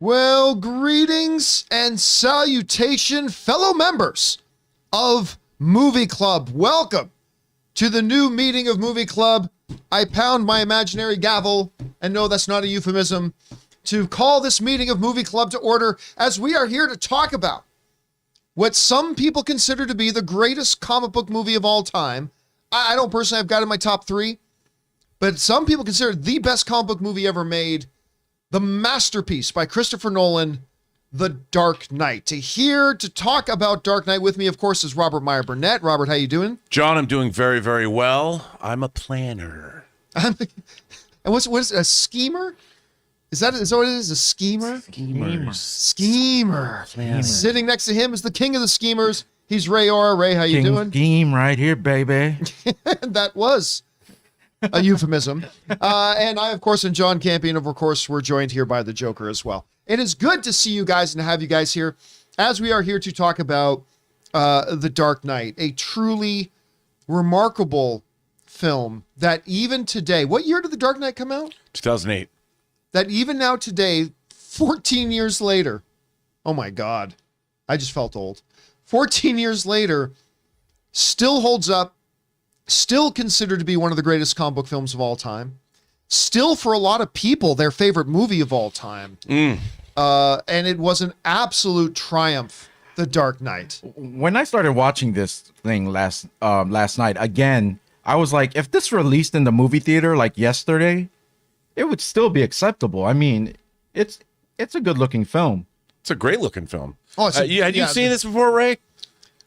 Well, greetings and salutation, fellow members of Movie Club. Welcome to the new meeting of Movie Club. I pound my imaginary gavel, and no, that's not a euphemism, to call this meeting of Movie Club to order, as we are here to talk about what some people consider to be the greatest comic book movie of all time. I don't personally have got it in my top 3, but some people consider the best comic book movie ever made, the masterpiece by Christopher Nolan, The Dark Knight. To talk about Dark Knight with me, of course, is Robert Meyer Burnett. Robert, how you doing? John, I'm doing very, very well. I'm a planner. And what is a schemer? Is that what it is? A schemer? Schemer. Sitting next to him is the king of the schemers. He's Ray Ora. Ray, how you doing? Scheme right here, baby. That was a euphemism. And I, of course, am John Campea, and of course, we're joined here by the Joker as well. It is good to see you guys and have you guys here, as we are here to talk about The Dark Knight, a truly remarkable film that even today, what year did The Dark Knight come out? 2008. That even now today, 14 years later, oh my God, I just felt old. 14 years later, still holds up, still considered to be one of the greatest comic book films of all time. Still, for a lot of people, their favorite movie of all time. And it was an absolute triumph, The Dark Knight. When I started watching this thing last night, again, I was like, if this released in the movie theater like yesterday, it would still be acceptable. I mean, it's a good-looking film. It's a great-looking film. Oh, had you seen this before, Ray?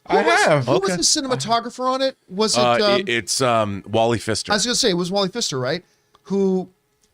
I have. Who was the cinematographer on it? Was it? It's Wally Pfister. I was going to say, it was Wally Pfister, right? Who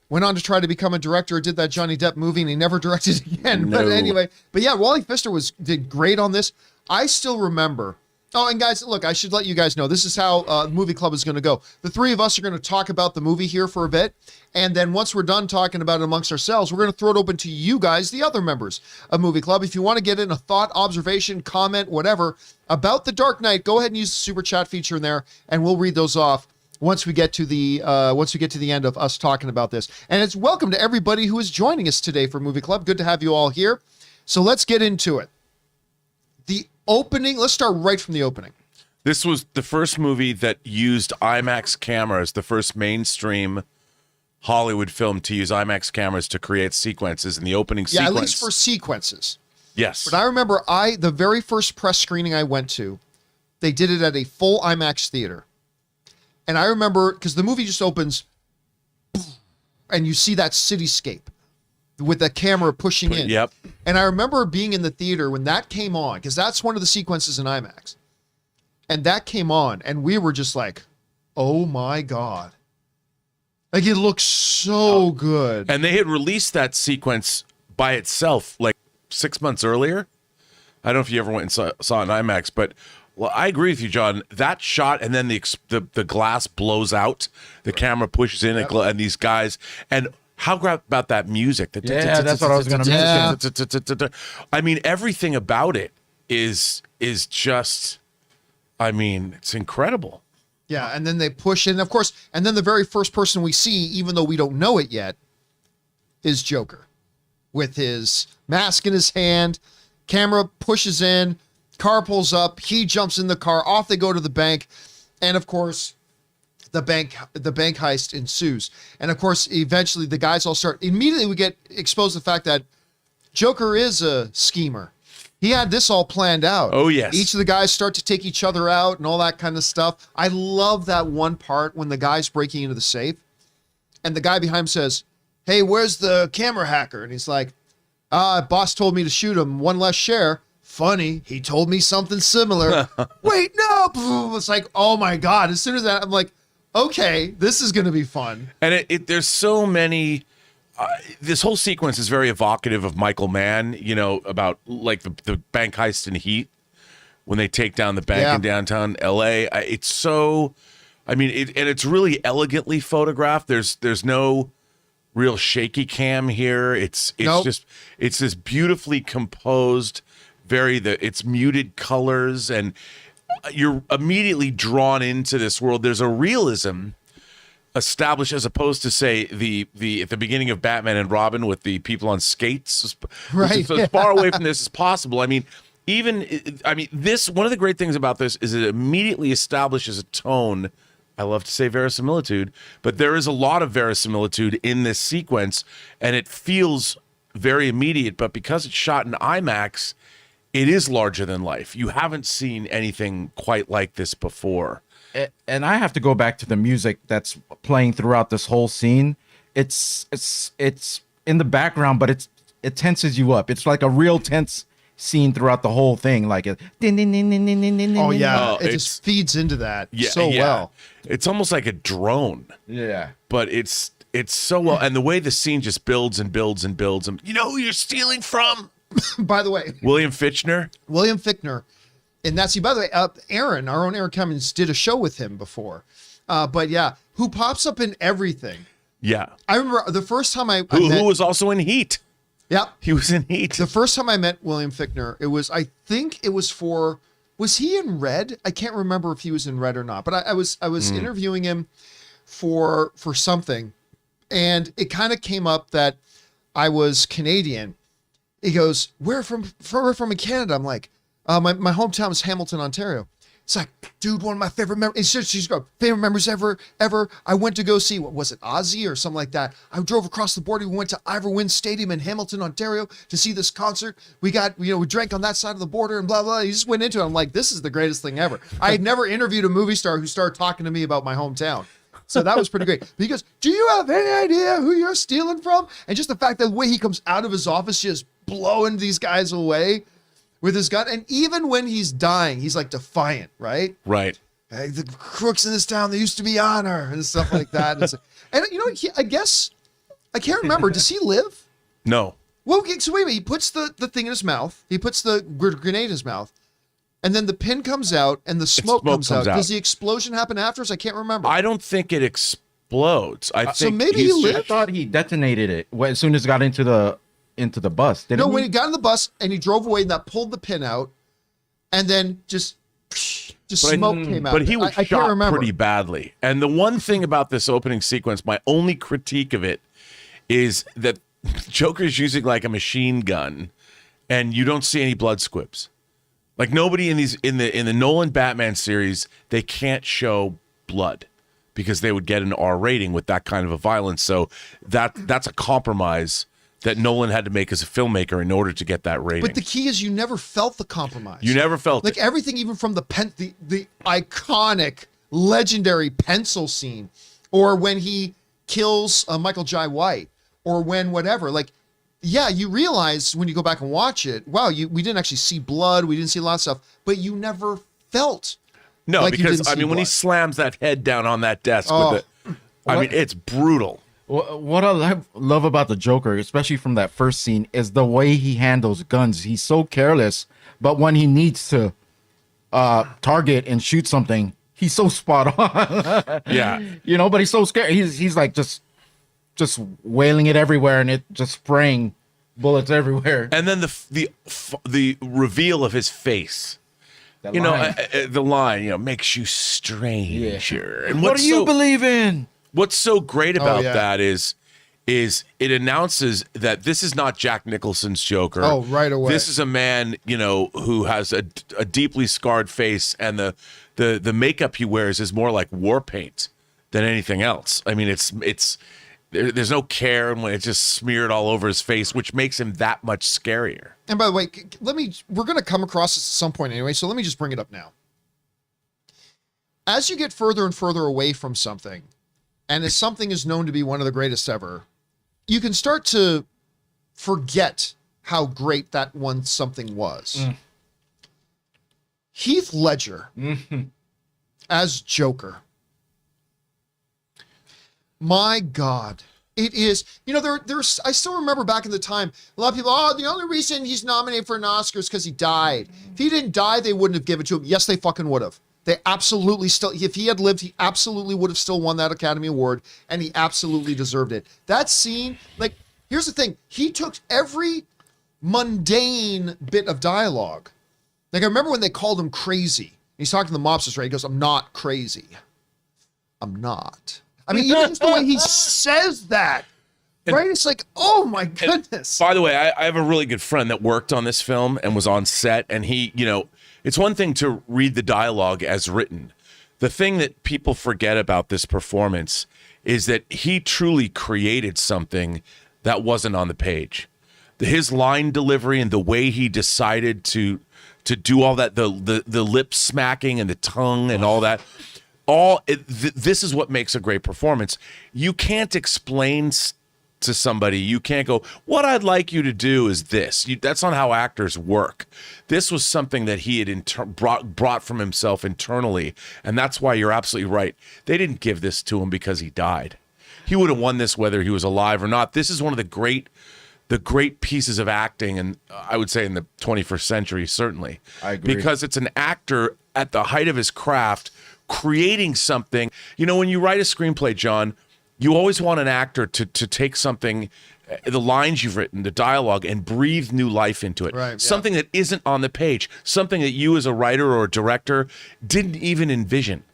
went on to try to become a director, did that Johnny Depp movie, and he never directed again. No. But anyway, yeah, Wally Pfister did great on this. I still remember. Oh, and guys, look, I should let you guys know, this is how Movie Club is going to go. The three of us are going to talk about the movie here for a bit, and then once we're done talking about it amongst ourselves, we're going to throw it open to you guys, the other members of Movie Club. If you want to get in a thought, observation, comment, whatever, about The Dark Knight, go ahead and use the super chat feature in there, and we'll read those off once we get to the end of us talking about this. And it's welcome to everybody who is joining us today for Movie Club. Good to have you all here. So let's get into it. The opening, let's start right from the opening. This was the first movie that used IMAX cameras, the first mainstream Hollywood film to use IMAX cameras to create sequences in the opening sequence. Yeah, at least for sequences. Yes. But I remember the very first press screening I went to, they did it at a full IMAX theater. And I remember, because the movie just opens, and you see that cityscape with the camera pushing in. Yep. And I remember being in the theater when that came on, because that's one of the sequences in IMAX. And that came on, and we were just like, oh my God. Like, it looks so good. And they had released that sequence by itself like 6 months earlier. I don't know if you ever went and saw it in IMAX, but well, I agree with you, John. That shot, and then the glass blows out, the camera pushes in, and these guys, and how about that music? Yeah, that's what I was going to mention. I mean, everything about it is just, I mean, it's incredible. Yeah, and then they push in, of course, and then the very first person we see, even though we don't know it yet, is Joker. With his mask in his hand, camera pushes in, car pulls up, he jumps in the car, off they go to the bank, and of course, the bank heist ensues. And of course, eventually the guys all immediately we get exposed to the fact that Joker is a schemer. He had this all planned out. Oh, yes. Each of the guys start to take each other out and all that kind of stuff. I love that one part when the guy's breaking into the safe and the guy behind him says, hey, where's the camera hacker? And he's like, boss told me to shoot him, one less share. Funny, he told me something similar. Wait, no. It's like, oh my God. As soon as that, I'm like, okay, this is going to be fun. And there's so many, this whole sequence is very evocative of Michael Mann, you know, about like the bank heist in Heat when they take down the bank in downtown LA. It's so, I mean, and it's really elegantly photographed. There's no real shaky cam here. It's just, it's this beautifully composed, it's muted colors, and you're immediately drawn into this world. There's a realism establish, as opposed to say the at the beginning of Batman and Robin with the people on skates, Right. as far away from this as possible. I mean, this, one of the great things about this is it immediately establishes a tone. I love to say verisimilitude, but there is a lot of verisimilitude in this sequence, and it feels very immediate. But because it's shot in IMAX, it is larger than life. You haven't seen anything quite like this before. And I have to go back to the music that's playing throughout this whole scene. It's in the background, but it tenses you up. It's like a real tense scene throughout the whole thing. Like it. Oh yeah, it it's- just feeds into that Yeah, well. It's almost like a drone. Yeah. But it's so well, and the way the scene just builds and builds and builds. And you know who you're stealing from? By the way, William Fichtner. William Fichtner, and that's by the way, Aaron, our own Aaron Cummins, did a show with him before. But yeah, who pops up in everything. Yeah. I remember the first time I Who met, was also in Heat. yeah, He was in Heat. the first time I met William Fichtner, I think it was was he in Red? I can't remember if he was in Red or not, but I was interviewing him for something, and it kind of came up that I was Canadian. He goes, we're from Canada. I'm like, my hometown is Hamilton, Ontario. It's like, dude, one of my favorite memories. She's got favorite memories ever. I went to go see, what was it, Ozzy or something like that. I drove across the border. We went to Ivor Wynne Stadium in Hamilton, Ontario to see this concert. We drank on that side of the border and blah, blah. He just went into it. I'm like, this is the greatest thing ever. I had never interviewed a movie star who started talking to me about my hometown. So that was pretty great. But he goes, do you have any idea who you're stealing from? And just the fact that the way he comes out of his office, just blowing these guys away with his gun. And even when he's dying, he's like defiant, right? Right. Hey, the crooks in this town, there used to be honor and stuff like that. And you know, I guess, I can't remember. Does he live? No. Well, okay, so wait a minute. He puts the thing in his mouth. He puts the grenade in his mouth. And then the pin comes out and the smoke comes out. Does the explosion happen afterwards? I can't remember. I don't think it explodes. I think so maybe he's he lived? I thought he detated it as soon as it got into the bus. Didn't No, he? when he got in the bus and he drove away and that pulled the pin out, and then just smoke came out. But he was I can't shot remember. pretty badly. And the one thing about this opening sequence, my only critique of it, is that Joker's using like a machine gun, and you don't see any blood squibs. Like nobody in the Nolan Batman series, they can't show blood because they would get an R rating with that kind of a violence. So that's a compromise that Nolan had to make as a filmmaker in order to get that rating. But the key is you never felt the compromise. You never felt like it. everything, even from the iconic, legendary pencil scene, or when he kills Michael Jai White, or when whatever. Like, yeah, you realize when you go back and watch it, wow, we didn't actually see blood, we didn't see a lot of stuff, but you never felt. No, like you because didn't I see mean, when he blood. slams that head down on that desk Oh. with it, I mean, it's brutal. What I love about the Joker, especially from that first scene, is the way he handles guns. He's so careless, but when he needs to target and shoot something, he's so spot on. Yeah. You know, but he's so scared. He's like just wailing it everywhere and it just spraying bullets everywhere. And then the reveal of his face. That You know, line. the line, makes you stranger. And What do you believe in? What's so great about yeah. that is it announces that this is not Jack Nicholson's Joker. Oh, right away. This is a man, who has a deeply scarred face, and the makeup he wears is more like war paint than anything else. I mean, there's no care, and when it's just smeared all over his face, which makes him that much scarier. And by the way, we're going to come across this at some point anyway, so let me just bring it up now. As you get further and further away from something, and as something is known to be one of the greatest ever, you can start to forget how great that one something was. Heath Ledger as Joker. My God. It is, there's, I still remember back in the time, a lot of people, the only reason he's nominated for an Oscar is because he died. If he didn't die, they wouldn't have given it to him. Yes, they fucking would have. They absolutely still, if he had lived, he absolutely would have still won that Academy Award, and he absolutely deserved it. That scene, like, here's the thing. He took every mundane bit of dialogue. Like, I remember when they called him crazy. He's talking to the mobsters, right? He goes, I'm not crazy. I'm not. I mean, even just the way he says that, right? It's like, oh my goodness. By the way, I have a really good friend that worked on this film and was on set, and he, it's one thing to read the dialogue as written. The thing that people forget about this performance is that he truly created something that wasn't on the page. His line delivery and the way he decided to do all that, the lip smacking and the tongue and all that, this is what makes a great performance. You can't explain to somebody, you can't go, what I'd like you to do is this. That's not how actors work. This was something that he had brought from himself internally, and that's why you're absolutely right. They didn't give this to him because he died. He would have won this whether he was alive or not. This is one of the great pieces of acting, and I would say in the 21st century, certainly. I agree. Because it's an actor at the height of his craft creating something. When you write a screenplay, John, you always want an actor to take something, the lines you've written, the dialogue, and breathe new life into it. Right, something that isn't on the page, something that you as a writer or a director didn't even envision.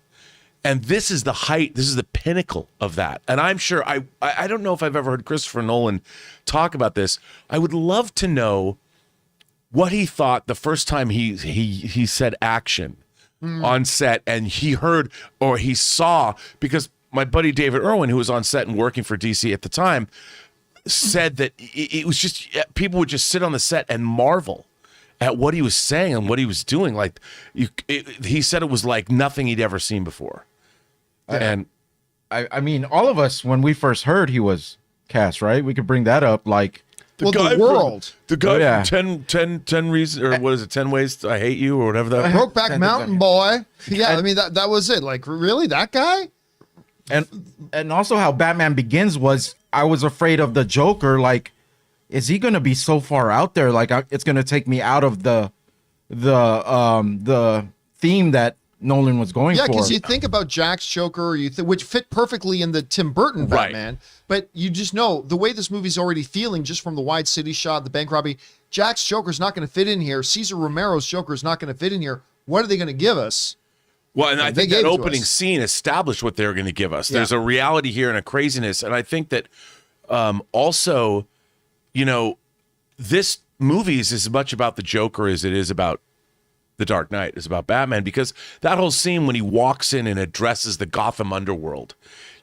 And this is the height, this is the pinnacle of that. And I'm sure, I don't know if I've ever heard Christopher Nolan talk about this. I would love to know what he thought the first time he said action on set, and he heard or he saw, because my buddy David Irwin, who was on set and working for DC at the time, said that it was just, people would just sit on the set and marvel at what he was saying and what he was doing. Like he said it was like nothing he'd ever seen before. And I mean, all of us, when we first heard he was cast, right? We could bring that up. Like, the world. The guy from 10 reasons, or what is it, 10 ways I hate you, or whatever that. Brokeback Mountain boy. Yeah, I mean, that was it. Like, really? That guy? And also how Batman Begins was, I was afraid of the Joker. Like, is he going to be so far out there? Like, it's going to take me out of the theme that Nolan was going for. Yeah, because you think about Jack's Joker, which fit perfectly in the Tim Burton Batman, but you just know the way this movie's already feeling just from the wide city shot, the bank robbery. Jack's Joker's not going to fit in here. Cesar Romero's Joker is not going to fit in here. What are they going to give us? Well, and I think that opening scene established what they were going to give us. There's a reality here and a craziness, and I think that also, this movie is as much about the Joker as it is about The Dark Knight. It's about Batman, because that whole scene when he walks in and addresses the Gotham underworld,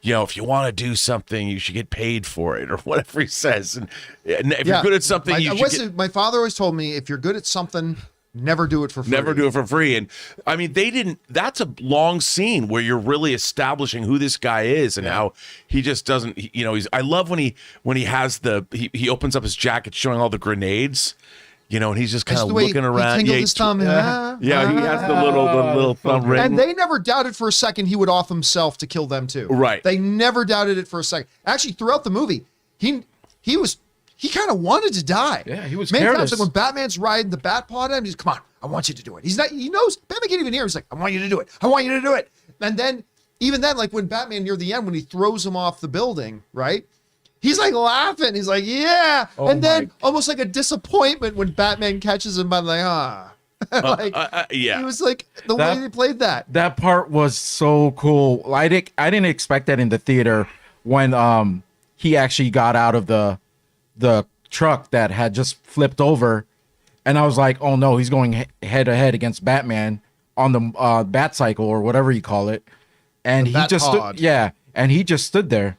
if you want to do something, you should get paid for it, or whatever he says. And if you're good at something, my father always told me, if you're good at something, never do it for free. Never do it for free. And I mean, that's a long scene where you're really establishing who this guy is and how he just doesn't, I love when he has he opens up his jacket showing all the grenades, and he's just kind of looking around. He his thumb. He has the little thumb ring. And they never doubted for a second he would off himself to kill them too. Right. They never doubted it for a second. Actually, throughout the movie, he kind of wanted to die. Yeah, he was Many careless. times, like when Batman's riding the bat paw at him, he's, come on, I want you to do it. He knows, Batman can't even hear. He's like, I want you to do it. I want you to do it. And then, even then, like when Batman near the end, when he throws him off the building, right? He's like laughing. He's like, yeah. And then almost like a disappointment when Batman catches him by He was like, the way they played that. That part was so cool. I didn't expect that in the theater when he actually got out of the truck that had just flipped over, and I was like, oh no, he's going head to head against Batman on the bat cycle or whatever you call it, and he just stood there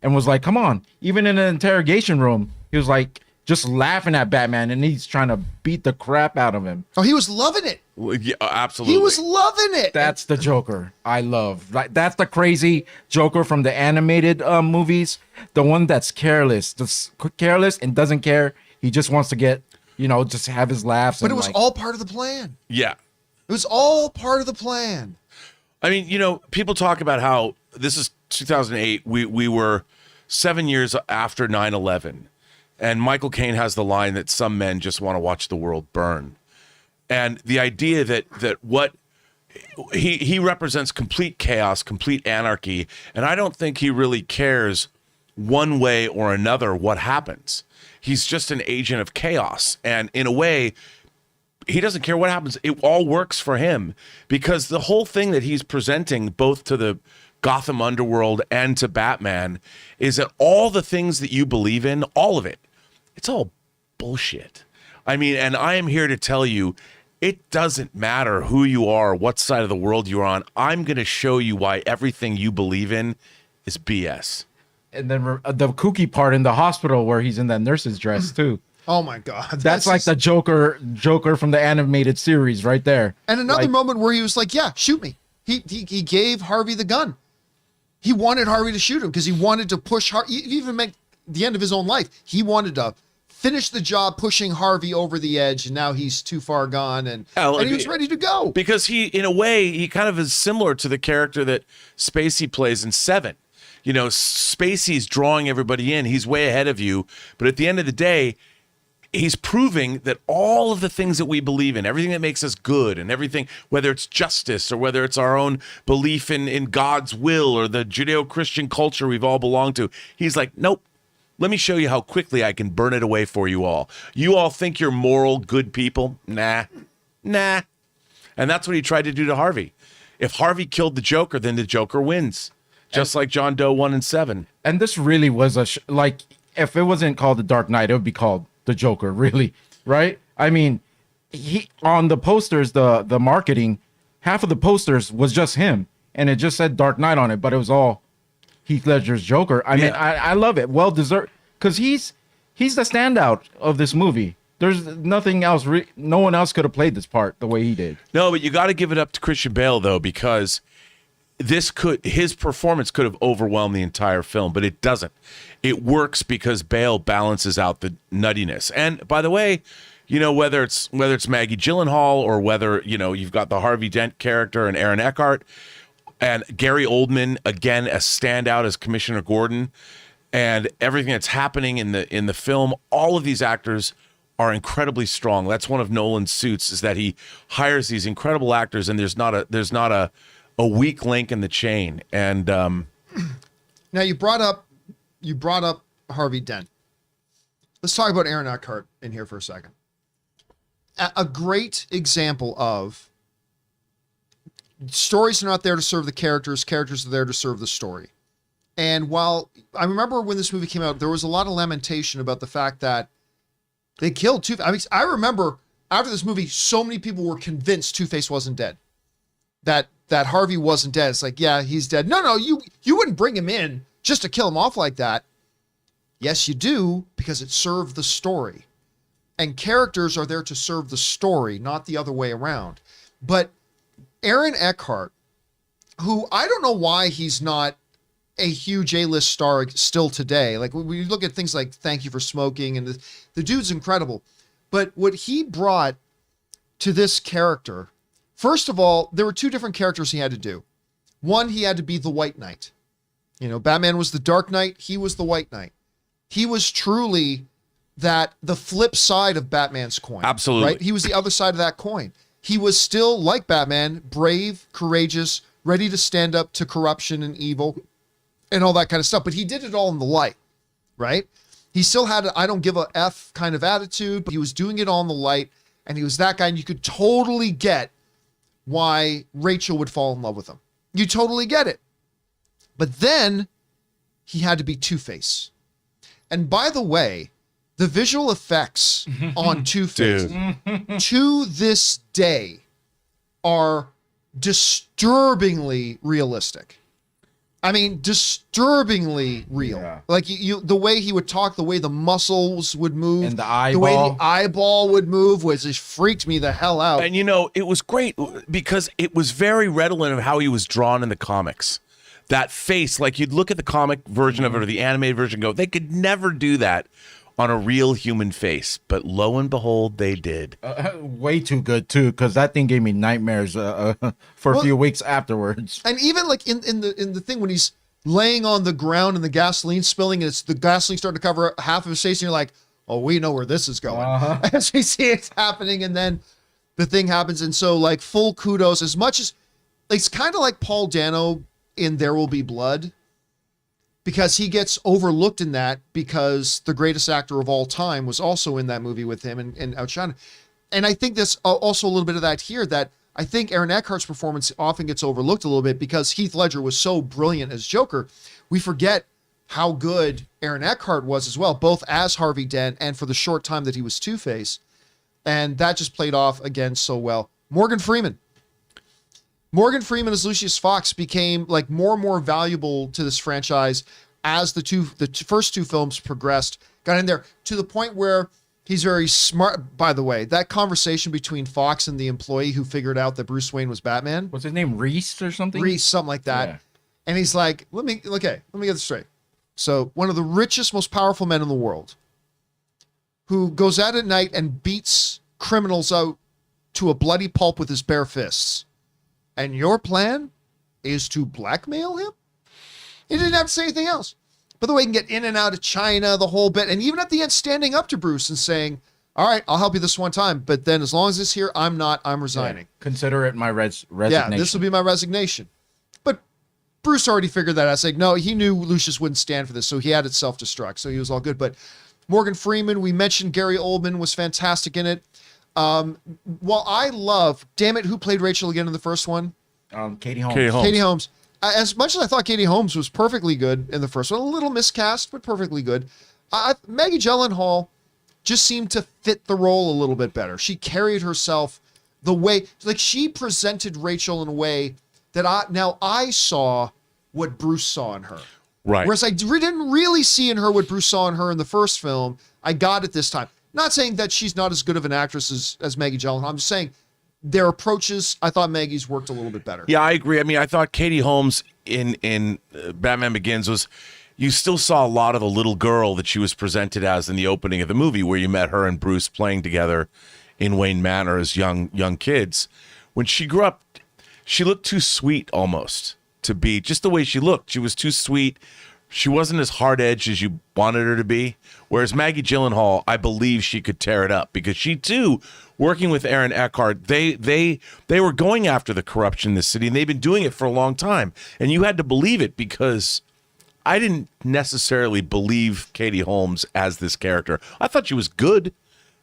and was like, come on. Even in an interrogation room, he was like just laughing at Batman, and he's trying to beat the crap out of him. Oh, he was loving it. Well, yeah, absolutely. He was loving it. That's the Joker I love. Like, that's the crazy Joker from the animated movies. The one that's careless and doesn't care. He just wants to get, just have his laughs. But it was all part of the plan. Yeah. It was all part of the plan. I mean, people talk about how this is 2008. We were 7 years after 9/11. And Michael Caine has the line that some men just want to watch the world burn. And the idea that what he represents complete chaos, complete anarchy, and I don't think he really cares one way or another what happens. He's just an agent of chaos. And in a way, he doesn't care what happens. It all works for him, because the whole thing that he's presenting both to the Gotham Underworld and to Batman is that all the things that you believe in, all of it, it's all bullshit. I mean, and I am here to tell you, it doesn't matter who you are, what side of the world you're on. I'm going to show you why everything you believe in is BS. And then the kooky part in the hospital where he's in that nurse's dress too. Oh my God. That's like the Joker from the animated series right there. And another moment where he was like, yeah, shoot me. He gave Harvey the gun. He wanted Harvey to shoot him because he wanted to push Harvey, even make the end of his own life. He wanted to finish the job pushing Harvey over the edge, and now he's too far gone, and he was ready to go. Because he, in a way, he kind of is similar to the character that Spacey plays in Seven. You know, Spacey's drawing everybody in. He's way ahead of you. But at the end of the day, he's proving that all of the things that we believe in, everything that makes us good and everything, whether it's justice or whether it's our own belief in God's will or the Judeo-Christian culture we've all belonged to, he's like, nope, let me show you how quickly I can burn it away for you all. You all think you're moral, good people? Nah. And that's what he tried to do to Harvey. If Harvey killed the Joker, then the Joker wins. Just like John Doe 1 and 7. And this really was like, if it wasn't called The Dark Knight, it would be called The Joker, really, right? I mean, he on the posters, the marketing, half of the posters was just him, and it just said Dark Knight on it, but it was all Heath Ledger's Joker. I mean, I love it. Well deserved, because he's the standout of this movie. There's nothing else. No one else could have played this part the way he did. No, but you got to give it up to Christian Bale though, because his performance could have overwhelmed the entire film, but it doesn't. It works because Bale balances out the nuttiness. And by the way, you know, whether it's Maggie Gyllenhaal or whether, you know, you've got the Harvey Dent character and Aaron Eckhart and Gary Oldman, again, a standout as Commissioner Gordon, and everything that's happening in the film, all of these actors are incredibly strong. That's one of Nolan's suits, is that he hires these incredible actors and there's not a weak link in the chain. And now you brought up Harvey Dent. Let's talk about Aaron Eckhart in here for a second. A great example of stories are not there to serve the characters are there to serve the story. And while I remember when this movie came out, there was a lot of lamentation about the fact that they killed Two-Face. I mean, I remember after this movie, so many people were convinced Two-Face wasn't dead. That Harvey wasn't dead. It's like, yeah, he's dead. No, you wouldn't bring him in just to kill him off like that. Yes, you do, because it served the story. And characters are there to serve the story, not the other way around. But Aaron Eckhart, who I don't know why he's not a huge A-list star still today. Like, we look at things like Thank You for Smoking, and the dude's incredible. But what he brought to this character, first of all, there were two different characters he had to do. One, he had to be the White Knight. You know, Batman was the Dark Knight. He was the White Knight. He was truly the flip side of Batman's coin. Absolutely. Right? He was the other side of that coin. He was still, like Batman, brave, courageous, ready to stand up to corruption and evil and all that kind of stuff. But he did it all in the light, right? He still had I don't give a F kind of attitude, but he was doing it all in the light, and he was that guy, and you could totally get why Rachel would fall in love with him. You totally get it. But then he had to be Two-Face. And by the way, the visual effects on Two-Face to this day are disturbingly realistic. I mean, disturbingly real. Yeah. Like you, the way he would talk, the way the muscles would move, and the way the eyeball would move, just freaked me the hell out. And you know, it was great because it was very redolent of how he was drawn in the comics. That face, like you'd look at the comic version of it or the animated version, and go, they could never do that on a real human face, but lo and behold, they did. Way too good too, because that thing gave me nightmares for a few weeks afterwards. And even like in the thing when he's laying on the ground and the gasoline spilling, and it's the gasoline starting to cover half of his face, and you're like, oh, we know where this is going. As we see it's happening, and then the thing happens, and so like full kudos. As much as it's kind of like Paul Dano in There Will Be Blood, because he gets overlooked in that because the greatest actor of all time was also in that movie with him and outshone. And I think there's also a little bit of that here, that I think Aaron Eckhart's performance often gets overlooked a little bit because Heath Ledger was so brilliant as Joker. We forget how good Aaron Eckhart was as well, both as Harvey Dent and for the short time that he was Two-Face. And that just played off again so well. Morgan Freeman as Lucius Fox became like more and more valuable to this franchise as the first two films progressed, got in there to the point where he's very smart. By the way, that conversation between Fox and the employee who figured out that Bruce Wayne was Batman. What's his name? Reese or something? Reese, something like that. Yeah. And he's like, let me get this straight. So one of the richest, most powerful men in the world who goes out at night and beats criminals out to a bloody pulp with his bare fists. And your plan is to blackmail him? He didn't have to say anything else. By the way, he can get in and out of China, the whole bit. And even at the end, standing up to Bruce and saying, all right, I'll help you this one time. But then as long as it's here, I'm resigning. Yeah. Consider it my resignation. Yeah, this will be my resignation. But Bruce already figured that out. Saying, no, he knew Lucius wouldn't stand for this. So he had it self-destruct. So he was all good. But Morgan Freeman, we mentioned Gary Oldman was fantastic in it. While I love, damn it, who played Rachel again in the first one? Katie Holmes. Katie Holmes. As much as I thought Katie Holmes was perfectly good in the first one, a little miscast, but perfectly good. Maggie Gyllenhaal just seemed to fit the role a little bit better. She carried herself the way, like she presented Rachel in a way that I saw what Bruce saw in her. Right. Whereas I didn't really see in her what Bruce saw in her in the first film. I got it this time. Not saying that she's not as good of an actress as Maggie Gyllenhaal. I'm just saying their approaches, I thought Maggie's worked a little bit better. Yeah, I agree. I mean, I thought Katie Holmes in Batman Begins was, you still saw a lot of the little girl that she was presented as in the opening of the movie, where you met her and Bruce playing together in Wayne Manor as young kids. When she grew up, she looked too sweet almost to be just the way she looked. She was too sweet. She wasn't as hard-edged as you wanted her to be. Whereas Maggie Gyllenhaal, I believe she could tear it up because she too, working with Aaron Eckhart, they were going after the corruption in the city, and they've been doing it for a long time. And you had to believe it because I didn't necessarily believe Katie Holmes as this character. I thought she was good,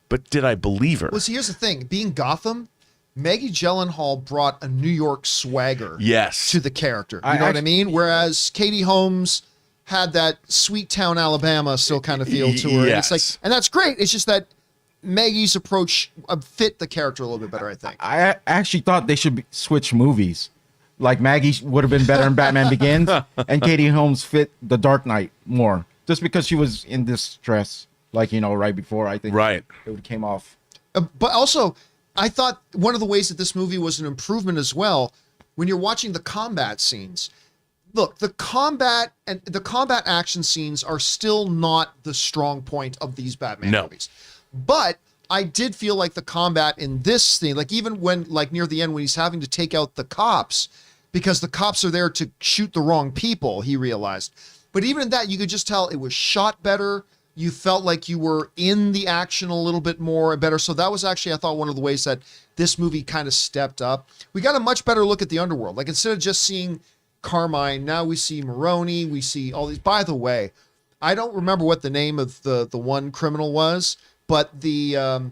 but did I believe her? Well, see, here's the thing. Being Gotham, Maggie Gyllenhaal brought a New York swagger to the character. You know what I mean? Whereas Katie Holmes had that Sweet Town, Alabama still kind of feel to her. Yes. And it's like, and that's great. It's just that Maggie's approach fit the character a little bit better, I think. I actually thought they should switch movies. Like Maggie would have been better in Batman Begins, and Katie Holmes fit The Dark Knight more, just because she was in distress, like, you know, right before. I think it came off. But also, I thought one of the ways that this movie was an improvement as well, when you're watching the combat scenes. Look, the combat action scenes are still not the strong point of these Batman movies. But I did feel like the combat in this thing, like even when, like near the end, when he's having to take out the cops, because the cops are there to shoot the wrong people, he realized. But even in that, you could just tell it was shot better. You felt like you were in the action a little bit more and better. So that was actually, I thought, one of the ways that this movie kind of stepped up. We got a much better look at the underworld. Like instead of just seeing Carmine, now we see Maroni, we see all these. By the way, I don't remember what the name of the one criminal was, but the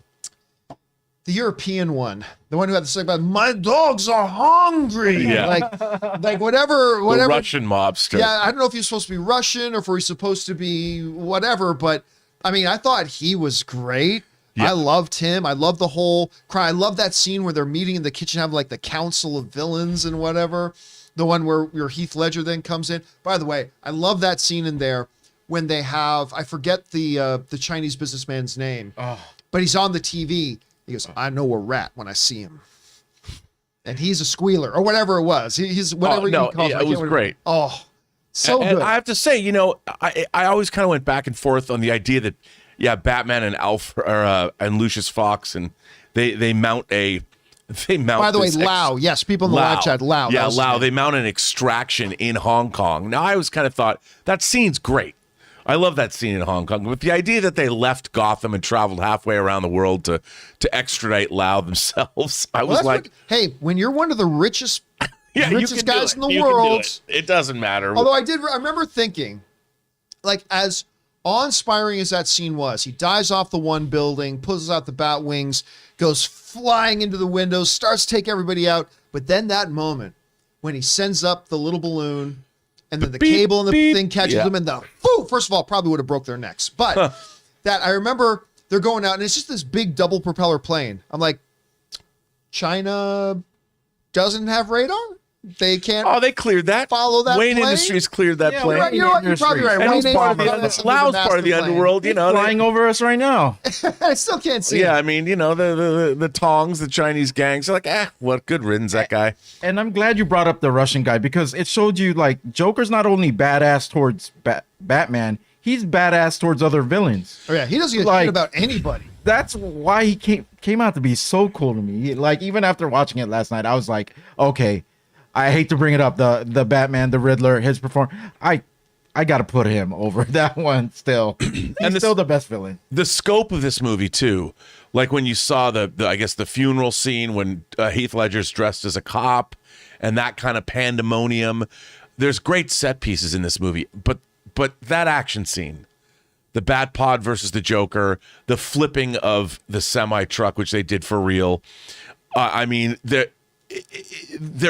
European one, the one who had to say about my dogs are hungry, like whatever the Russian mobster. Yeah, I don't know if he's supposed to be Russian or if he's supposed to be whatever, but I mean, I thought he was great. Yeah. I loved him. I love the whole cry. I love that scene where they're meeting in the kitchen, have like the council of villains and whatever. The one where your Heath Ledger then comes in. By the way, I love that scene in there when they have, I forget the Chinese businessman's name, but he's on the TV. He goes, I know a rat when I see him. And he's a squealer or whatever it was. He's whatever he calls it. It was great. Oh, so good. And I have to say, you know, I always kind of went back and forth on the idea that, Batman and and Lucius Fox, and they mount a... By the way, Lau. Yes, people in the live chat, Lau. Yeah, Lau. They mount an extraction in Hong Kong. Now, I always kind of thought, that scene's great. I love that scene in Hong Kong. But the idea that they left Gotham and traveled halfway around the world to extradite Lau themselves, I was like... hey, when you're one of the richest guys in the you world... It doesn't matter. Although I remember thinking, like, as awe-inspiring as that scene was, he dives off the one building, pulls out the bat wings, goes flying into the windows, starts to take everybody out. But then that moment when he sends up the little balloon and then the cable and the thing catches them and the whoo, first of all, probably would have broke their necks. But that I remember they're going out and it's just this big double propeller plane. I'm like, China doesn't have radar? They can't. Oh, they cleared that. Follow that Wayne plane? Industries cleared that plane. Right, you're probably right. And Wayne it's part of Industries Laos part of the plane. underworld, you know. Flying over us right now. I still can't see Yeah, it. I mean, you know, the Tongs, the Chinese gangs are like, what good riddance, that guy. And I'm glad you brought up the Russian guy because it showed you like Joker's not only badass towards Batman, he's badass towards other villains. Oh, yeah, he doesn't give a Like- shit about anybody. That's why he came out to be so cool to me. Like even after watching it last night, I was like, okay, I hate to bring it up, the Batman, the Riddler, his performance. I got to put him over that one still. He's still the best villain. The scope of this movie too, like when you saw the I guess the funeral scene when Heath Ledger's dressed as a cop and that kind of pandemonium. There's great set pieces in this movie, but that action scene, the Bat Pod versus the Joker, the flipping of the semi truck, which they did for real. I mean, they're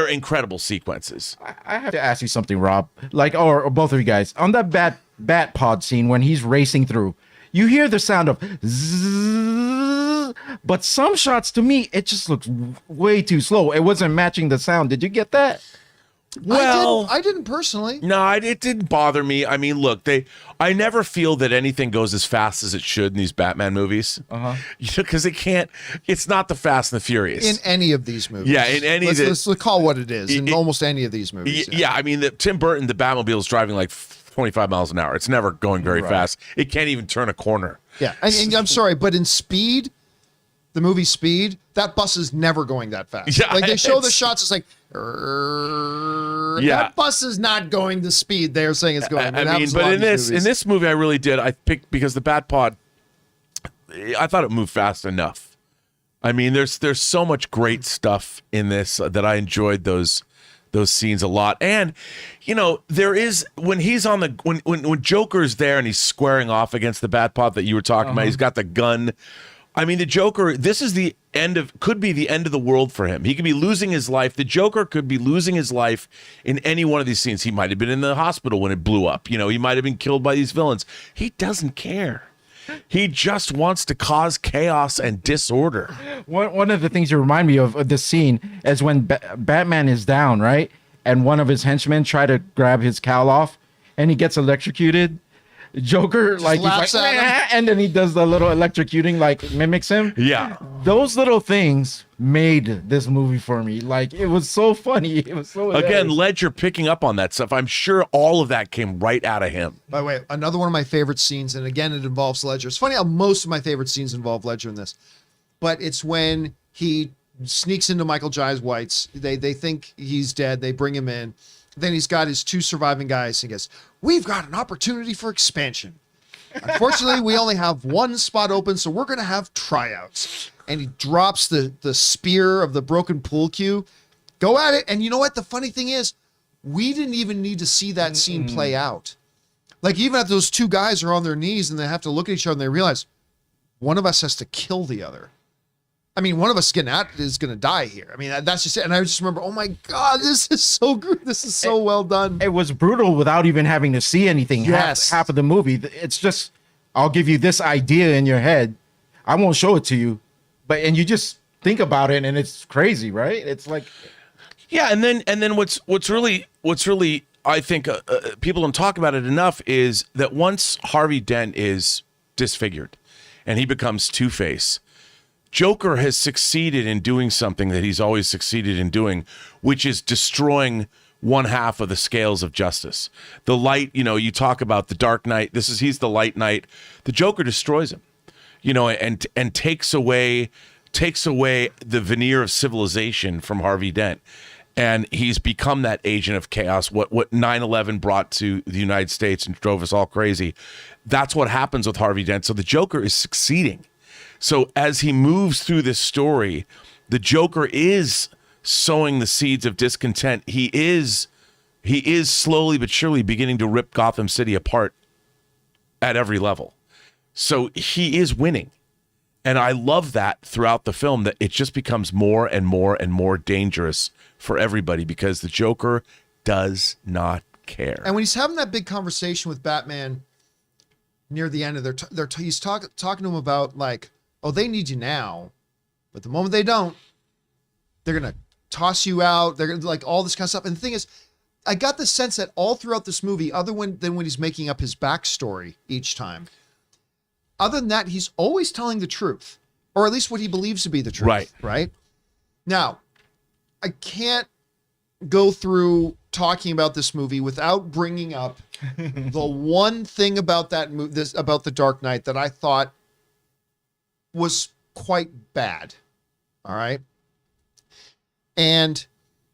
incredible sequences. I have to ask you something, Rob. Like, or both of you guys, on that bat pod scene when he's racing through, you hear the sound of zzz, but some shots to me it just looks way too slow. It wasn't matching the sound. Did you get that? Well, I didn't personally. No, it didn't bother me. I mean, look, I never feel that anything goes as fast as it should in these Batman movies. Because it can't. It's not the Fast and the Furious In any of these movies. Yeah, in any let's call what it is. In almost any of these movies. Yeah, I mean, Tim Burton, the Batmobile is driving like 25 miles an hour. It's never going very fast. It can't even turn a corner. Yeah, and I'm sorry, but in Speed, the movie Speed, that bus is never going that fast. Yeah, like they show the it's- shots, it's like, Yeah. that bus is not going the speed they're saying it's going. I mean, but in this movie, I really did. I picked because the Bat Pod, I thought it moved fast enough. I mean, there's so much great stuff in this that I enjoyed those scenes a lot. And you know, there is when he's on the when Joker's there and he's squaring off against the Bat Pod that you were talking about. He's got the gun. I mean, the Joker, this is could be the end of the world for him. He could be losing his life. The Joker could be losing his life in any one of these scenes. He might have been in the hospital when it blew up. You know, he might have been killed by these villains. He doesn't care. He just wants to cause chaos and disorder. One of the things you remind me of this scene is when Batman is down, right? And one of his henchmen try to grab his cowl off and he gets electrocuted. Joker, like, he's laughs like, at him. and then he does the little electrocuting, like, mimics him. Yeah. Those little things made this movie for me. Like, it was so funny. It was so Again, hilarious. Ledger picking up on that stuff. I'm sure all of that came right out of him. By the way, another one of my favorite scenes, and again, it involves Ledger. It's funny how most of my favorite scenes involve Ledger in this, but it's when he sneaks into Michael Jai White's. They think he's dead. They bring him in. Then he's got his two surviving guys. He goes, "We've got an opportunity for expansion. Unfortunately, we only have one spot open, so we're going to have tryouts." And he drops the spear of the broken pool cue. Go at it. And you know what? The funny thing is, we didn't even need to see that scene play out. Like, even if those two guys are on their knees and they have to look at each other and they realize one of us has to kill the other. I mean, one of us is going to die here. I mean, that's just it. And I just remember, oh my God, this is so good. This is so well done. It was brutal without even having to see anything. Yes. Half of the movie. It's just, I'll give you this idea in your head. I won't show it to you. And you just think about it and it's crazy, right? It's like, Yeah, and then what's really I think people don't talk about it enough is that once Harvey Dent is disfigured and he becomes Two-Face, Joker has succeeded in doing something that he's always succeeded in doing, which is destroying one half of the scales of justice. The light, you know, you talk about the Dark Knight. He's the light knight. The Joker destroys him, you know, and takes away the veneer of civilization from Harvey Dent. And he's become that agent of chaos, what 9/11 brought to the United States and drove us all crazy. That's what happens with Harvey Dent. So the Joker is succeeding. So as he moves through this story, the Joker is sowing the seeds of discontent. He is slowly but surely beginning to rip Gotham City apart. at every level. So he is winning. And I love that throughout the film, that it just becomes more and more and more dangerous for everybody because the Joker does not care. And when he's having that big conversation with Batman near the end of he's talking to him about like, oh, they need you now, but the moment they don't, they're gonna toss you out. They're gonna like all this kind of stuff. And the thing is, I got the sense that all throughout this movie, than when he's making up his backstory each time, other than that, he's always telling the truth, or at least what he believes to be the truth. Right. Right. Now, I can't go through talking about this movie without bringing up the one thing about that movie, about The Dark Knight, that I thought was quite bad. All right. And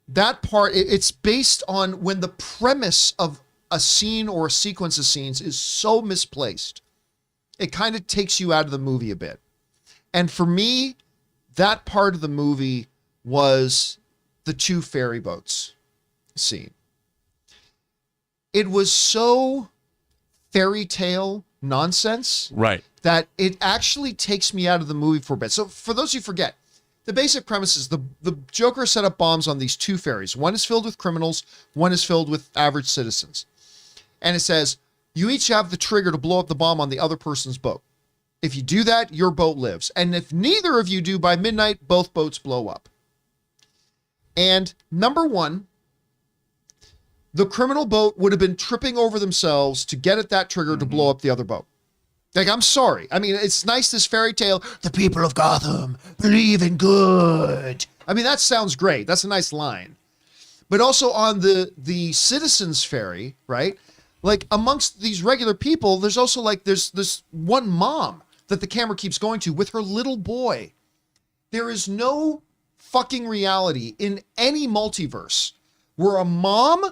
that part, it's based on when the premise of a scene or a sequence of scenes is so misplaced, it kind of takes you out of the movie a bit. And for me, that part of the movie was the 2 ferry boats scene. It was so fairy tale nonsense, Right. that it actually takes me out of the movie for a bit. So for those who forget, the basic premise is the Joker set up bombs on these 2 ferries. One is filled with criminals, one is filled with average citizens. And it says, you each have the trigger to blow up the bomb on the other person's boat. If you do that, your boat lives. And if neither of you do, by midnight, both boats blow up. And number one, the criminal boat would have been tripping over themselves to get at that trigger to blow up the other boat. Like, I'm sorry. I mean, it's nice, this fairy tale, the people of Gotham believe in good. I mean, that sounds great. That's a nice line. But also on the citizens ferry, right? Like, amongst these regular people, there's also like, there's this one mom that the camera keeps going to with her little boy. There is no fucking reality in any multiverse where a mom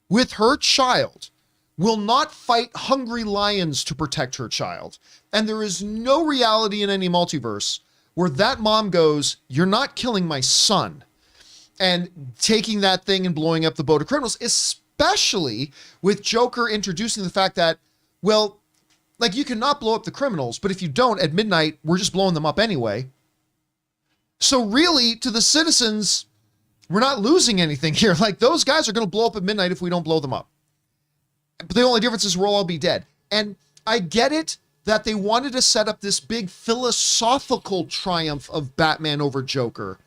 with her child will not fight hungry lions to protect her child. And there is no reality in any multiverse where that mom goes, you're not killing my son, and taking that thing and blowing up the boat of criminals, especially with Joker introducing the fact that, well, like, you cannot blow up the criminals, but if you don't, at midnight, we're just blowing them up anyway. So really, to the citizens, we're not losing anything here. Like, those guys are going to blow up at midnight if we don't blow them up. But the only difference is we'll all be dead. And I get it that they wanted to set up this big philosophical triumph of Batman over Joker.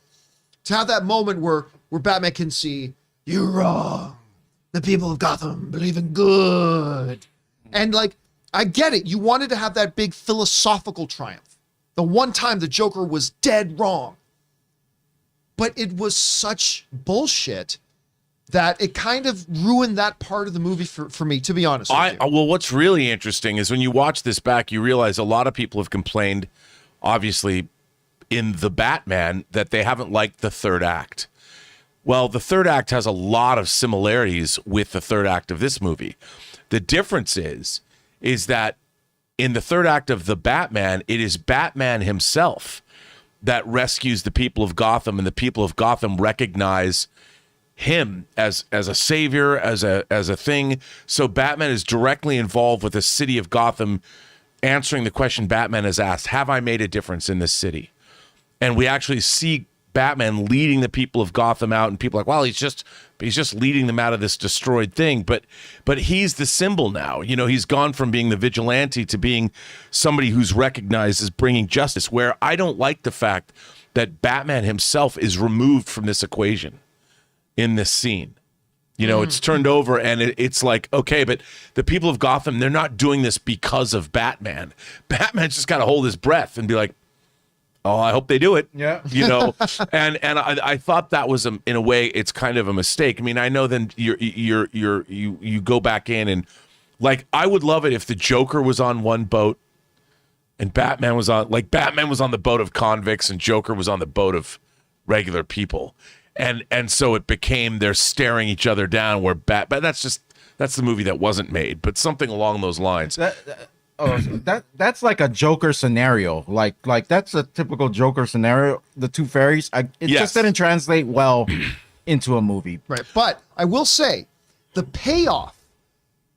To have that moment where Batman can see, you're wrong. The people of Gotham believe in good. And like, I get it. You wanted to have that big philosophical triumph. The one time the Joker was dead wrong. But it was such bullshit that it kind of ruined that part of the movie for me, to be honest with you. Well, what's really interesting is when you watch this back, you realize a lot of people have complained, obviously, in the Batman, that they haven't liked the third act. Well, the third act has a lot of similarities with the third act of this movie. The difference is that in the third act of the Batman, it is Batman himself that rescues the people of Gotham, and the people of Gotham recognize him as a savior, as a thing. So Batman is directly involved with the city of Gotham, answering the question Batman has asked, have I made a difference in this city? And we actually see Batman leading the people of Gotham out, and people are like, well, he's just leading them out of this destroyed thing. But he's the symbol now. You know, he's gone from being the vigilante to being somebody who's recognized as bringing justice, where I don't like the fact that Batman himself is removed from this equation in this scene. You know, it's turned over, and it's like, okay, but the people of Gotham, they're not doing this because of Batman. Batman's just got to hold his breath and be like, oh, I hope they do it. Yeah. You know, and I thought that was in a way, it's kind of a mistake. I mean, I know then you go back in, and like, I would love it if the Joker was on one boat and Batman was on the boat of convicts and Joker was on the boat of regular people. And so it became they're staring each other down where but that's the movie that wasn't made, but something along those lines. That's like a Joker scenario. Like that's a typical Joker scenario. The two fairies. It just didn't translate well into a movie. Right. But I will say the payoff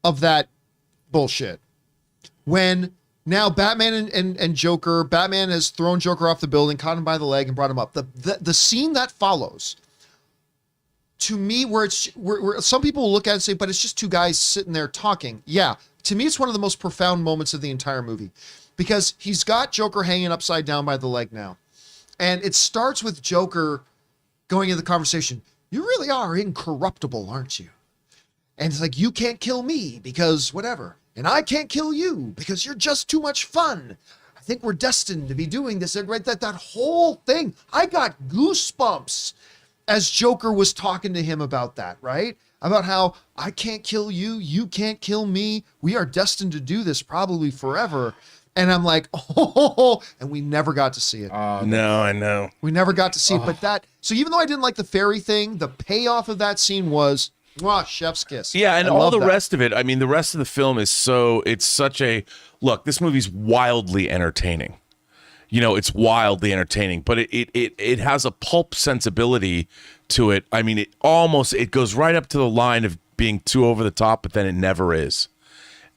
of that bullshit when now Batman and Joker, Batman has thrown Joker off the building, caught him by the leg, and brought him up. The scene that follows, to me, where some people will look at it and say, but it's just two guys sitting there talking. Yeah, to me, it's one of the most profound moments of the entire movie, because he's got Joker hanging upside down by the leg now. And it starts with Joker going into the conversation. You really are incorruptible, aren't you? And it's like, you can't kill me because whatever. And I can't kill you because you're just too much fun. I think we're destined to be doing this. Right? That whole thing. I got goosebumps as Joker was talking to him about that, right? About how I can't kill you. You can't kill me. We are destined to do this probably forever. And I'm like, oh, and we never got to see it. No, I know. We never got to see it. But so even though I didn't like the fairy thing, the payoff of that scene was, chef's kiss. Yeah, and all the rest of it, I mean, the rest of the film is it's such a, look, this movie's wildly entertaining. It's wildly entertaining, but it has a pulp sensibility to it. I mean, it goes right up to the line of being too over the top, but then it never is.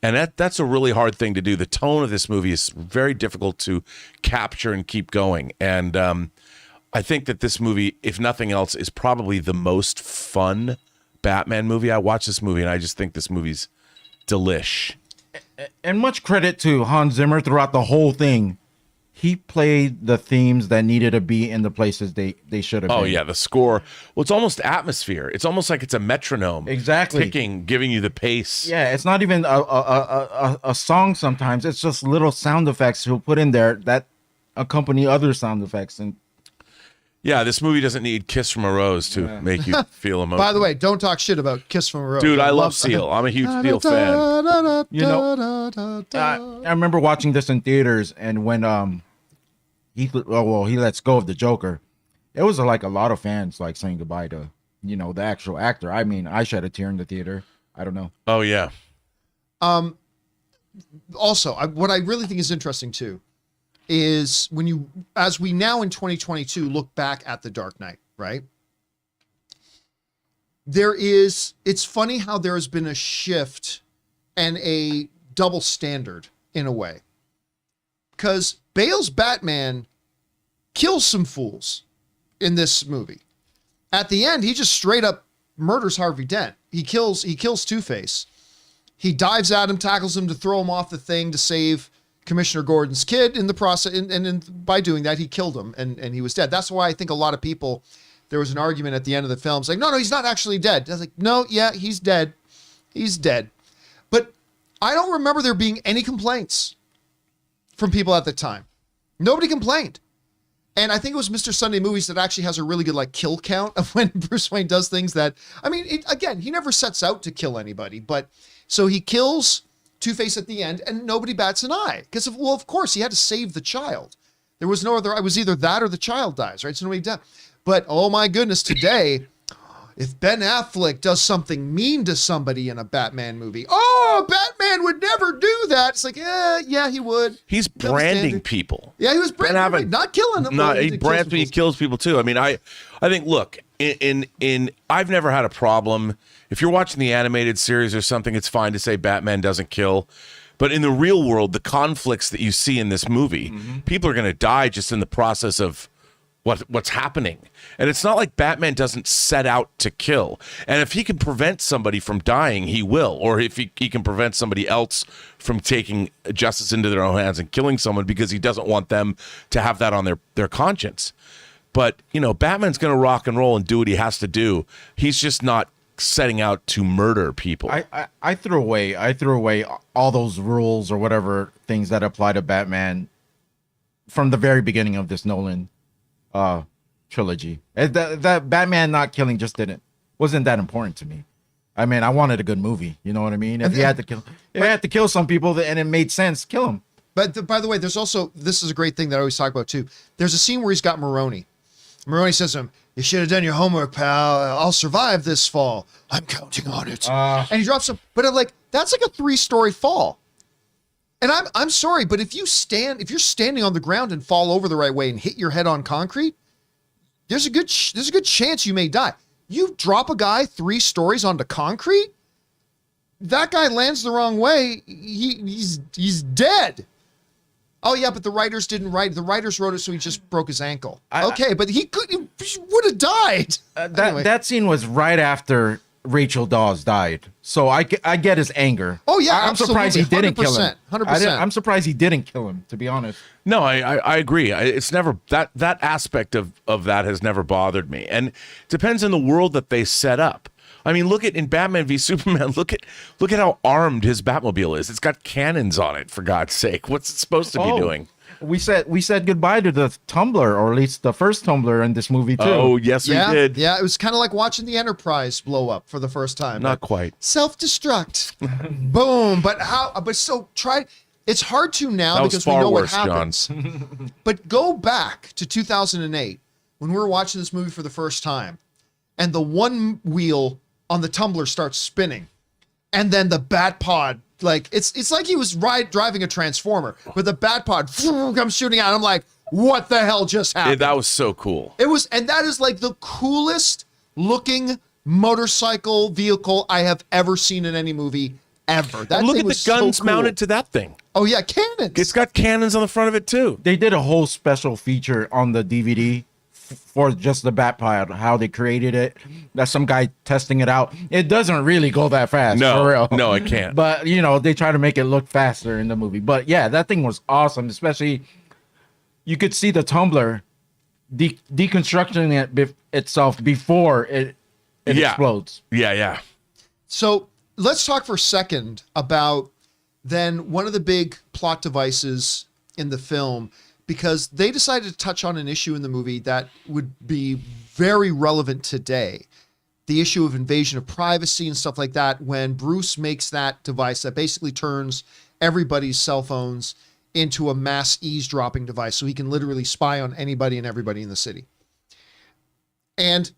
And that's a really hard thing to do. The tone of this movie is very difficult to capture and keep going. And I think that this movie, if nothing else, is probably the most fun Batman movie. I watched this movie and I just think this movie's delish. And much credit to Hans Zimmer throughout the whole thing. He played the themes that needed to be in the places they should have been. Oh, yeah, the score. Well, it's almost atmosphere. It's almost like it's a metronome. Exactly. Ticking, giving you the pace. Yeah, it's not even a song sometimes. It's just little sound effects he'll put in there that accompany other sound effects. And yeah, this movie doesn't need Kiss from a Rose to make you feel emotional. By the way, don't talk shit about Kiss from a Rose. Dude, I love Seal. I'm a huge Seal fan. I remember watching this in theaters, and when he lets go of the Joker, it was like a lot of fans like saying goodbye to the actual actor. I mean, I shed a tear in the theater. I don't know. Oh yeah. Also, what I really think is interesting too is as we now in 2022 look back at The Dark Knight, right? It's funny how there has been a shift and a double standard in a way. Because Bale's Batman kills some fools in this movie. At the end, he just straight up murders Harvey Dent. He kills Two-Face. He dives at him, tackles him to throw him off the thing to save Commissioner Gordon's kid in the process. And by doing that, he killed him and he was dead. That's why I think a lot of people, there was an argument at the end of the film saying, no, he's not actually dead. I was like, no, yeah, he's dead. He's dead. But I don't remember there being any complaints from people at the time. Nobody complained. And I think it was Mr. Sunday Movies that actually has a really good kill count of when Bruce Wayne does things that, I mean, again, he never sets out to kill anybody, but so he kills Two-Face at the end and nobody bats an eye because of course he had to save the child. There was no other, I was either that or the child dies, right? So nobody died. But oh my goodness, today, if Ben Affleck does something mean to somebody in a Batman movie, Batman would never do that. It's like, yeah, he would. He's branding people. Yeah, he was branding, not killing them. No, he brands me, he kills people too. I mean, I think, look, in I've never had a problem. If you're watching the animated series or something, it's fine to say Batman doesn't kill. But in the real world, the conflicts that you see in this movie, people are going to die just in the process of what's happening. And it's not like Batman doesn't set out to kill. And if he can prevent somebody from dying, he will. Or if he can prevent somebody else from taking justice into their own hands and killing someone because he doesn't want them to have that on their conscience. But, Batman's going to rock and roll and do what he has to do. He's just not setting out to murder people. I threw away all those rules or whatever things that apply to Batman from the very beginning of this Nolan trilogy. That Batman not killing just wasn't that important to me. I mean, I wanted a good movie. You know what I mean? If he had to kill some people and it made sense, kill him. But by the way, there's also, this is a great thing that I always talk about too. There's a scene where he's got Maroni. Maroni says to him, "You should have done your homework, pal. I'll survive this fall. I'm counting on it." And he drops him. But I'm like, that's like a 3-story fall. And I'm sorry, but if you're standing on the ground and fall over the right way and hit your head on concrete, there's a good chance you may die. You drop a guy 3 stories onto concrete, that guy lands the wrong way, he's dead. Oh yeah, but the writers didn't write. The writers wrote it, so he just broke his ankle. Okay, but he would have died. Anyway. That scene was right after Rachel Dawes died, so I get his anger. Oh yeah, I'm surprised he didn't kill him. 100%. I'm surprised he didn't kill him, to be honest. No, I agree. It's never that aspect of that has never bothered me, and it depends on the world that they set up. I mean, look at in Batman v Superman. Look at how armed his Batmobile is. It's got cannons on it. For God's sake, what's it supposed to be doing? We said goodbye to the Tumbler, or at least the first Tumbler in this movie too. Oh yes, we did. Yeah, it was kind of like watching the Enterprise blow up for the first time. Not quite. Self-destruct. Boom. But how? But so try. It's hard to now because we know what happens. But go back to 2008 when we were watching this movie for the first time, and the one wheel on the Tumbler starts spinning, and then the Bat Pod, like it's like he was driving a Transformer, but the Bat Pod comes shooting out. I'm like, what the hell just happened? That was so cool. It was, and that is like the coolest looking motorcycle vehicle I have ever seen in any movie ever. That look thing at was the guns so cool. mounted to that thing. Oh yeah, cannons. It's got cannons on the front of it too. They did a whole special feature on the DVD for just the Batpod, how they created it. That's some guy testing it out. It doesn't really go that fast, for real. No, it can't. But, they try to make it look faster in the movie. But, yeah, that thing was awesome, especially you could see the Tumbler deconstructing itself before it explodes. Yeah. So let's talk for a second about then one of the big plot devices in the film, because they decided to touch on an issue in the movie that would be very relevant today. The issue of invasion of privacy and stuff like that, when Bruce makes that device that basically turns everybody's cell phones into a mass eavesdropping device so he can literally spy on anybody and everybody in the city. And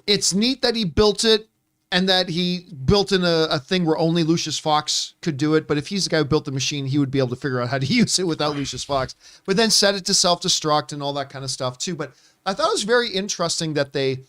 it's neat that he built it and that he built in a thing where only Lucius Fox could do it. But if he's the guy who built the machine, he would be able to figure out how to use it without Lucius Fox. But then set it to self-destruct and all that kind of stuff too. But I thought it was very interesting that they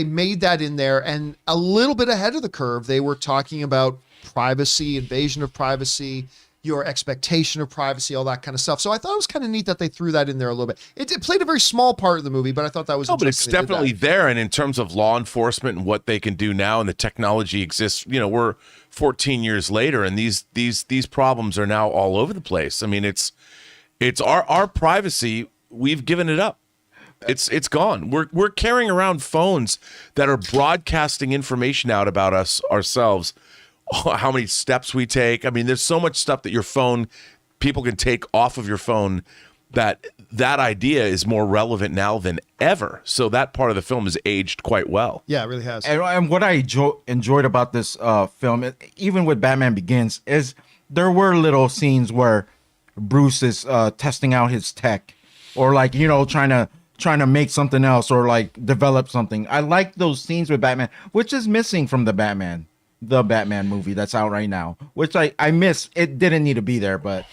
made that in there, and a little bit ahead of the curve. They were talking about privacy, invasion of privacy, your expectation of privacy, all that kind of stuff. So I thought it was kind of neat that they threw that in there a little bit. It played a very small part of the movie, but I thought that was but it's definitely there. And in terms of law enforcement and what they can do now, and the technology exists, we're 14 years later, and these problems are now all over the place. I mean, it's our privacy. We've given it up. It's gone. We're carrying around phones that are broadcasting information out about us ourselves. How many steps we take. I mean, there's so much stuff that people can take off of your phone, that idea is more relevant now than ever. So that part of the film has aged quite well. Yeah, it really has. And what I enjoyed about this film, even with Batman Begins, is there were little scenes where Bruce is testing out his tech, or like, trying to make something else, or like develop something. I like those scenes with Batman, which is missing from the Batman movie that's out right now, which I miss. It didn't need to be there, but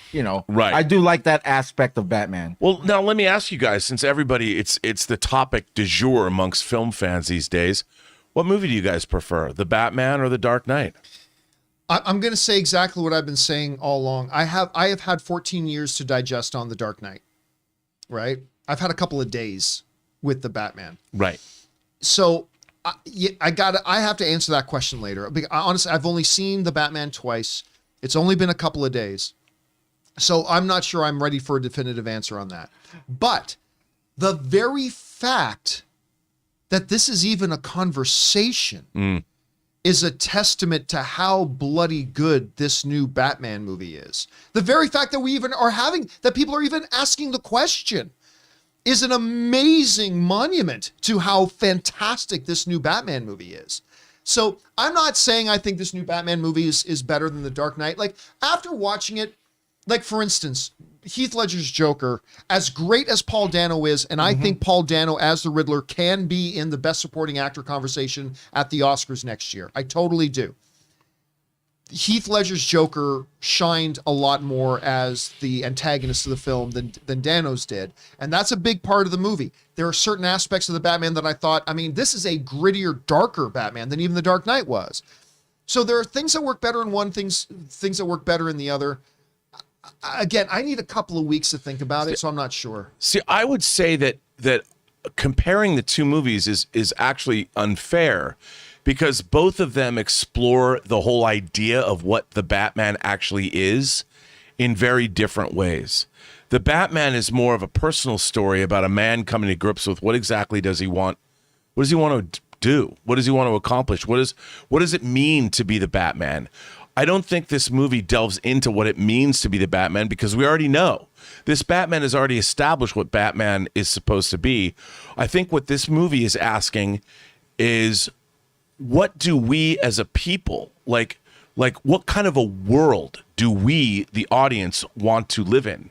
right. I do like that aspect of Batman. Well, now let me ask you guys, since everybody, it's the topic du jour amongst film fans these days, what movie do you guys prefer, the Batman or the Dark Knight? I'm going to say exactly what I've been saying all along. I have had 14 years to digest on the Dark Knight, right? I've had a couple of days with the Batman. Right. So I have to answer that question later. Honestly, I've only seen the Batman twice. It's only been a couple of days. So I'm not sure I'm ready for a definitive answer on that. But the very fact that this is even a conversation is a testament to how bloody good this new Batman movie is. The very fact that we even are that people are even asking the question is an amazing monument to how fantastic this new Batman movie is. So I'm not saying I think this new Batman movie is better than The Dark Knight. Like, after watching it, like, for instance, Heath Ledger's Joker, as great as Paul Dano is, and I think Paul Dano as the Riddler can be in the Best Supporting Actor conversation at the Oscars next year. I totally do. Heath Ledger's Joker shined a lot more as the antagonist of the film than Dano's did. And that's a big part of the movie. There are certain aspects of the Batman that I thought, this is a grittier, darker Batman than even The Dark Knight was. So there are things that work better in one, things that work better in the other. Again, I need a couple of weeks to think about it, so I'm not sure. See, I would say that comparing the two movies is actually unfair, because both of them explore the whole idea of what the Batman actually is in very different ways. The Batman is more of a personal story about a man coming to grips with what exactly does he want. What does he want to do? What does he want to accomplish? What does it mean to be the Batman? I don't think this movie delves into what it means to be the Batman, because we already know. This Batman has already established what Batman is supposed to be. I think what this movie is asking is, what do we as a people, like what kind of a world do we, the audience, want to live in?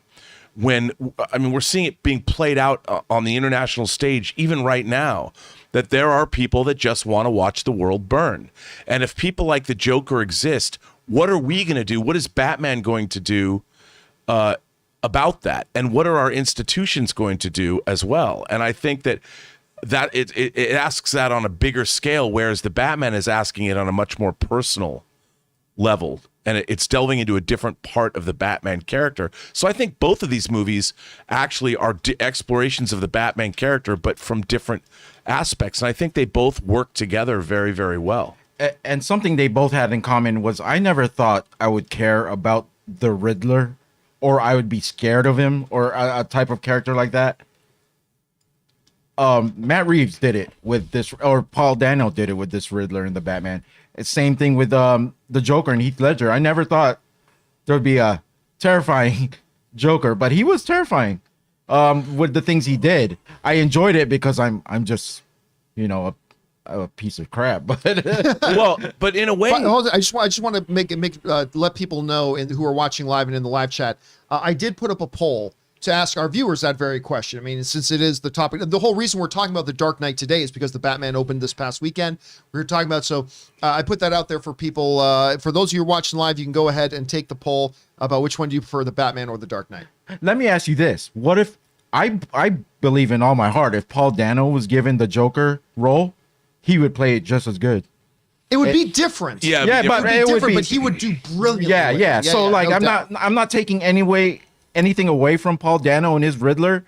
When, I mean, we're seeing it being played out on the international stage, even right now, that there are people that just want to watch the world burn. And if people like the Joker exist, what are we going to do? What is Batman going to do about that? And what are our institutions going to do as well? And I think that it asks that on a bigger scale, whereas the Batman is asking it on a much more personal level. And it's delving into a different part of the Batman character. So I think both of these movies actually are explorations of the Batman character, but from different aspects. And I think they both work together very, very well. And something they both had in common was, I never thought I would care about the Riddler, or I would be scared of him, or a type of character like that. Matt Reeves did it with this, or Paul Dano did it with this Riddler in the Batman. It's same thing with the Joker and Heath Ledger. I never thought there would be a terrifying Joker, but he was terrifying with the things he did. I enjoyed it because I'm just, a piece of crap. But but in a way, I just want to let people know who are watching live and in the live chat. I did put up a poll to ask our viewers that very question. I mean, since it is the topic, the whole reason we're talking about The Dark Knight today is because the Batman opened this past weekend. We were talking about, so I put that out there for people. For those of you who are watching live, you can go ahead and take the poll about which one do you prefer, the Batman or the Dark Knight. Let me ask you this. What if, I believe in all my heart, if Paul Dano was given the Joker role, he would play it just as good. It would be different. Yeah, but it would be different, but he would do brilliantly. Yeah. So like, no I'm not taking anything away from Paul Dano and his Riddler.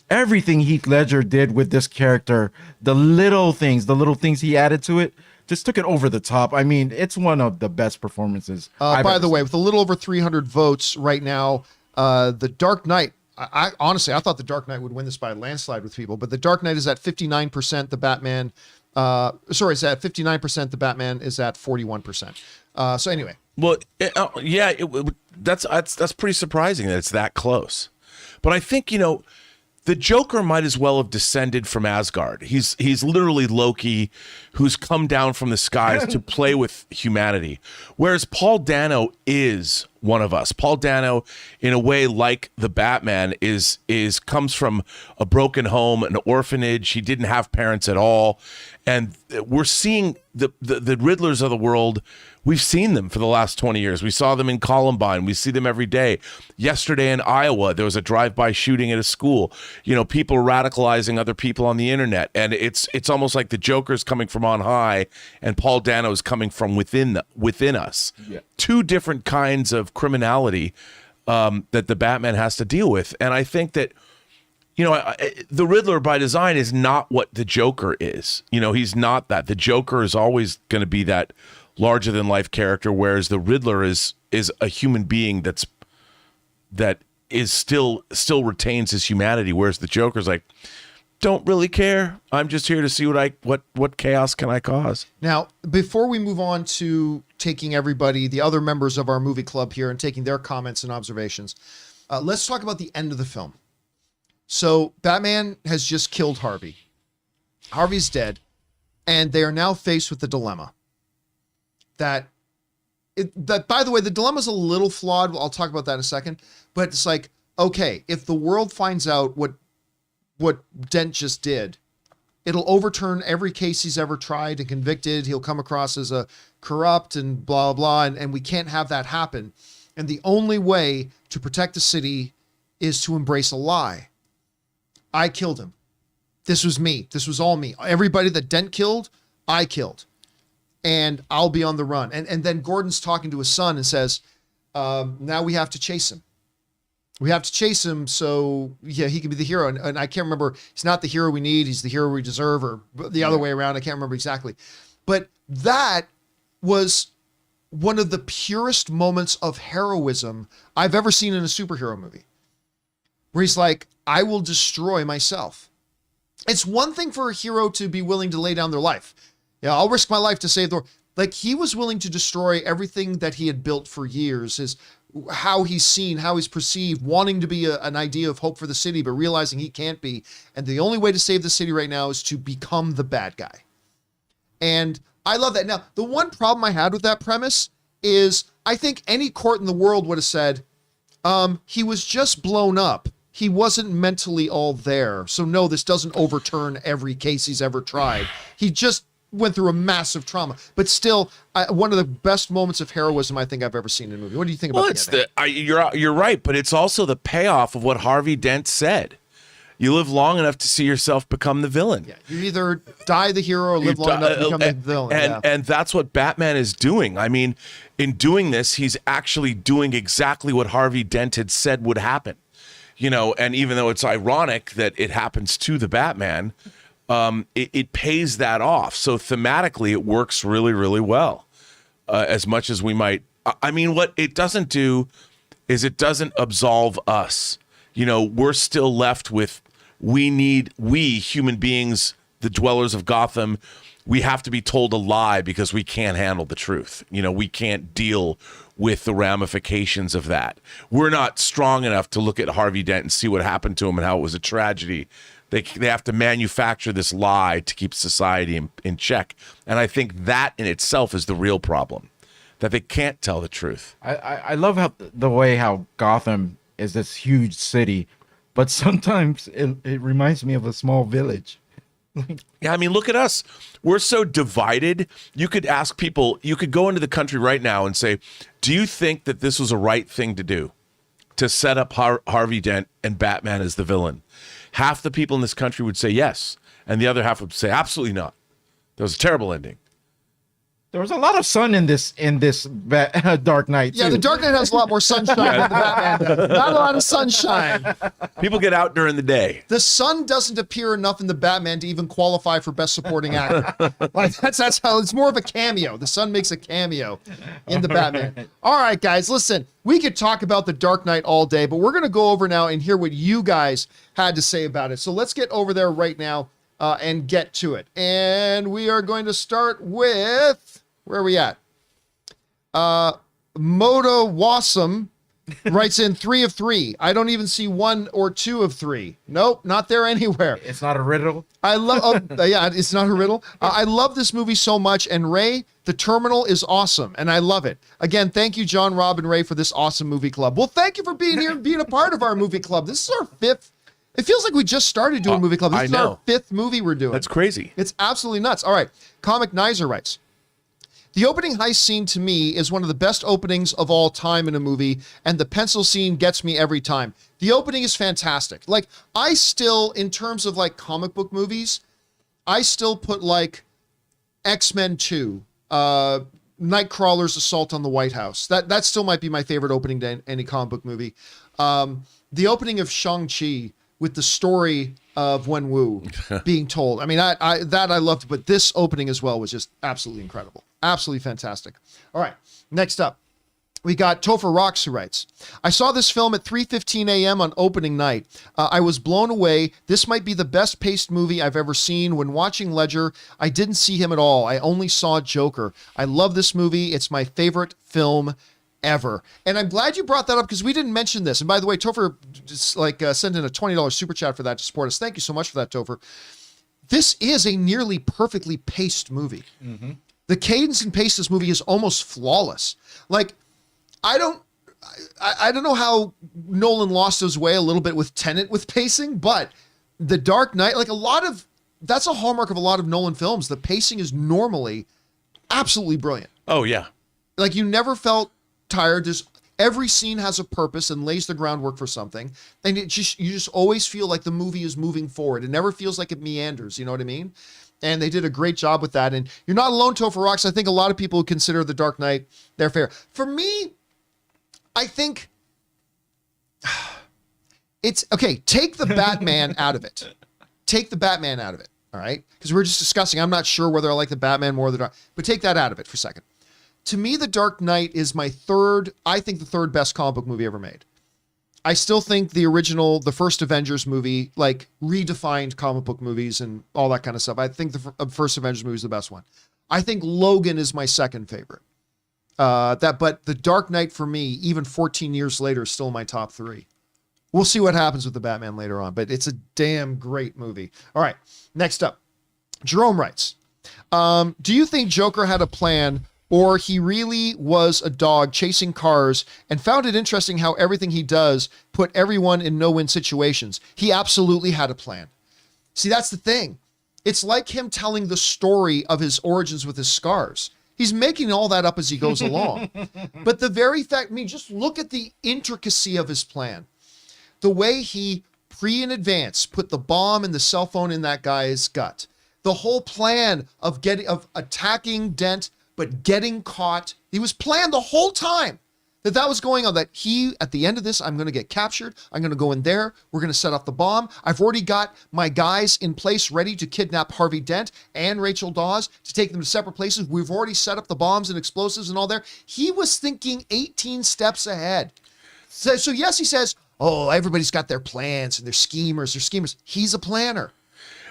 Everything Heath Ledger did with this character, the little things he added to it, just took it over the top. I mean, it's one of the best performances. By the way, with a little over 300 votes right now, the Dark Knight, I honestly thought the Dark Knight would win this by a landslide with people, but the Dark Knight is at 59%. The Batman, it's at 59%. The Batman is at 41%. So anyway. Well, that's pretty surprising that it's that close. But I think, the Joker might as well have descended from Asgard. He's literally Loki, who's come down from the skies to play with humanity. Whereas Paul Dano is one of us. Paul Dano, in a way, like the Batman, comes from a broken home, an orphanage. He didn't have parents at all. And we're seeing the Riddlers of the world. We've seen them for the last 20 years. We saw them in Columbine. We see them every day. Yesterday in Iowa, there was a drive-by shooting at a school. People radicalizing other people on the internet. And it's almost like the Joker's coming from on high and Paul Dano's coming from within us. Yeah. Two different kinds of criminality that the Batman has to deal with. And I think that the Riddler by design is not what the Joker is. He's not that. The Joker is always going to be that larger than life character, whereas the Riddler is a human being that is still retains his humanity, whereas the Joker's like, don't really care. I'm just here to see what chaos can I cause. Now, before we move on to taking the other members of our movie club here and taking their comments and observations, let's talk about the end of the film. So Batman has just killed Harvey. Harvey's dead, and they are now faced with the dilemma. That, by the way, the dilemma's a little flawed. I'll talk about that in a second. But it's like, okay, if the world finds out what Dent just did, it'll overturn every case he's ever tried and convicted. He'll come across as a corrupt and blah, blah, and we can't have that happen. And the only way to protect the city is to embrace a lie. I killed him. This was me. This was all me. Everybody that Dent killed, I killed. and I'll be on the run. And then Gordon's talking to his son and says, now we have to chase him. We have to chase him so he can be the hero. And I can't remember, he's not the hero we need, he's the hero we deserve, or the other way around. I can't remember exactly. But that was one of the purest moments of heroism I've ever seen in a superhero movie. Where he's like, I will destroy myself. It's one thing for a hero to be willing to lay down their life. Yeah, I'll risk my life to save the world. Like, he was willing to destroy everything that he had built for years, how he's seen, how he's perceived, wanting to be an idea of hope for the city, but realizing he can't be. And the only way to save the city right now is to become the bad guy. And I love that. Now, the one problem I had with that premise is I think any court in the world would have said, he was just blown up. He wasn't mentally all there. So no, this doesn't overturn every case he's ever tried. He just went through a massive trauma, but still one of the best moments of heroism I think I've ever seen in a movie. What do you think about that? You're right, but it's also the payoff of what Harvey Dent said. You live long enough to see yourself become the villain. Yeah, you either die the hero or live long enough to become the villain. And that's what Batman is doing. I mean, in doing this, he's actually doing exactly what Harvey Dent had said would happen. You know, and even though it's ironic that it happens to the Batman, it pays that off. So thematically, it works really, really well. As much as we might, I mean, what it doesn't do is it doesn't absolve us. You know, we're still left with, we human beings, the dwellers of Gotham, we have to be told a lie because we can't handle the truth. You know, we can't deal with the ramifications of that. We're not strong enough to look at Harvey Dent and see what happened to him and how it was a tragedy. They have to manufacture this lie to keep society in check. And I think that in itself is the real problem, that they can't tell the truth. I love the way how Gotham is this huge city, but sometimes it reminds me of a small village. Yeah, I mean, look at us. We're so divided. You could ask people, you could go into the country right now and say, do you think that this was a right thing to do? To set up Harvey Dent and Batman as the villain? Half the people in this country would say yes, and the other half would say absolutely not. That was a terrible ending. There was a lot of sun in this Dark Knight. Yeah, too. the Dark Knight has a lot more sunshine than the Batman does. Not a lot of sunshine. People get out during the day. The sun doesn't appear enough in the Batman to even qualify for Best Supporting Actor. Like that's how it's more of a cameo. The sun makes a cameo in the Batman. All right, guys, listen. We could talk about the Dark Knight all day, but we're going to go over now and hear what you guys had to say about it. So let's get over there right now and get to it. And we are going to start with, where are we at? Moto Wassam writes in 3 of 3. I don't even see 1 or 2 of 3. Nope, not there anywhere. It's not a riddle. I love, yeah, it's not a riddle. I love this movie so much. And Ray, The Terminal is awesome. And I love it. Again, thank you, John, Rob, and Ray for this awesome movie club. Well, thank you for being here and being a part of our movie club. This is our 5th. It feels like we just started doing movie club. This is our 5th movie we're doing. That's crazy. It's absolutely nuts. All right. Comic Nizer writes, the opening heist scene to me is one of the best openings of all time in a movie, and the pencil scene gets me every time. The opening is fantastic. Like, I still, in terms of like comic book movies, I still put like X-Men 2, Nightcrawler's Assault on the White House. That still might be my favorite opening to any comic book movie. The opening of Shang-Chi with the story of Wenwu being told. I mean, I loved, but this opening as well was just absolutely incredible. Absolutely fantastic. All right, next up, we got Topher Rocks who writes, I saw this film at 3:15 a.m. on opening night. I was blown away. This might be the best paced movie I've ever seen. When watching Ledger, I didn't see him at all. I only saw Joker. I love this movie. It's my favorite film ever. And I'm glad you brought that up because we didn't mention this. And by the way, Topher just sent in a $20 super chat for that to support us. Thank you so much for that, Topher. This is a nearly perfectly paced movie. Mm-hmm. The cadence and pace of this movie is almost flawless. Like, I don't know how Nolan lost his way a little bit with Tenet with pacing, but The Dark Knight, like that's a hallmark of a lot of Nolan films. The pacing is normally absolutely brilliant. Oh, yeah. Like, you never felt tired. Every scene has a purpose and lays the groundwork for something. And you just always feel like the movie is moving forward. It never feels like it meanders. You know what I mean? And they did a great job with that. And you're not alone, Topher Rocks. I think a lot of people who consider The Dark Knight their fair. For me, I think it's okay. Take the Batman out of it. Take the Batman out of it. All right. Because we were just discussing, I'm not sure whether I like the Batman more than but take that out of it for a second. To me, The Dark Knight is my third, I think the third best comic book movie ever made. I still think the original, the first Avengers movie, like redefined comic book movies and all that kind of stuff. I think the first Avengers movie is the best one. I think Logan is my second favorite. But The Dark Knight for me, even 14 years later, is still my top three. We'll see what happens with the Batman later on, but it's a damn great movie. All right, next up, Jerome writes, do you think Joker had a plan, or he really was a dog chasing cars and found it interesting how everything he does put everyone in no-win situations? He absolutely had a plan. See, that's the thing. It's like him telling the story of his origins with his scars. He's making all that up as he goes along. But the very fact, I mean, just look at the intricacy of his plan. The way he in advance put the bomb and the cell phone in that guy's gut. The whole plan of attacking Dent, but getting caught. He was planned the whole time that was going on, that he, at the end of this, I'm going to get captured. I'm going to go in there. We're going to set off the bomb. I've already got my guys in place ready to kidnap Harvey Dent and Rachel Dawes to take them to separate places. We've already set up the bombs and explosives and all there. He was thinking 18 steps ahead. So yes, he says, oh, everybody's got their plans and they're schemers. He's a planner.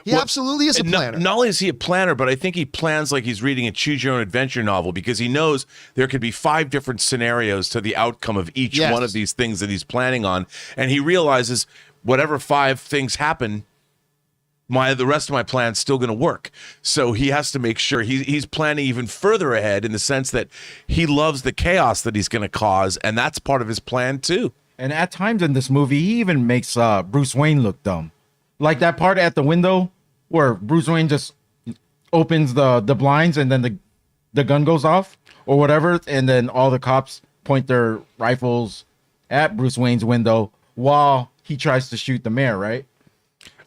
He absolutely is a planner. Not only is he a planner, but I think he plans like he's reading a choose your own adventure novel, because he knows there could be 5 different scenarios to the outcome of each one of these things that he's planning on. And he realizes whatever 5 things happen, the rest of my plan's still going to work. So he has to make sure he's planning even further ahead, in the sense that he loves the chaos that he's going to cause. And that's part of his plan too. And at times in this movie, he even makes Bruce Wayne look dumb. Like that part at the window where Bruce Wayne just opens the blinds and then the gun goes off or whatever. And then all the cops point their rifles at Bruce Wayne's window while he tries to shoot the mayor, right?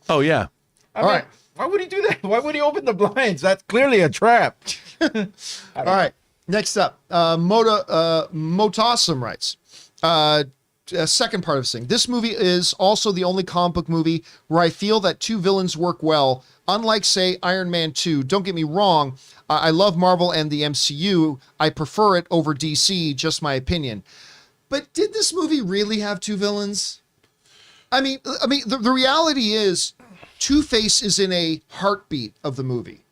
Oh, yeah. All right. Why would he do that? Why would he open the blinds? That's clearly a trap. All right. Next up, Motasum writes, second part of this thing. This movie is also the only comic book movie where I feel that 2 villains work well. Unlike, say, Iron Man 2. Don't get me wrong. I love Marvel and the MCU. I prefer it over DC, just my opinion. But did this movie really have 2 villains? I mean, the reality is Two-Face is in a heartbeat of the movie.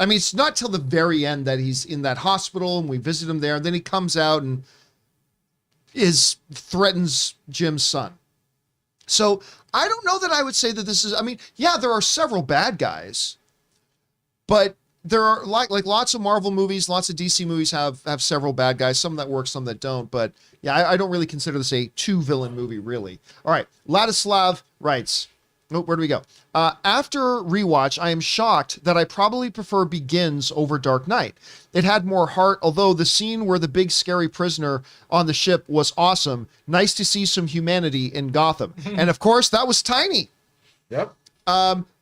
I mean, it's not till the very end that he's in that hospital and we visit him there, and then he comes out and threatens Jim's son. So I don't know that I would say that this is, I mean, yeah, there are several bad guys, but there are like lots of Marvel movies, lots of DC movies have several bad guys, some that work, some that don't. But yeah, I don't really consider this a 2 villain movie, really. All right. Ladislav writes, oh, where do we go? After rewatch, I am shocked that I probably prefer Begins over Dark Knight. It had more heart, although the scene where the big scary prisoner on the ship was awesome. Nice to see some humanity in Gotham. And of course, that was Tiny. Yep.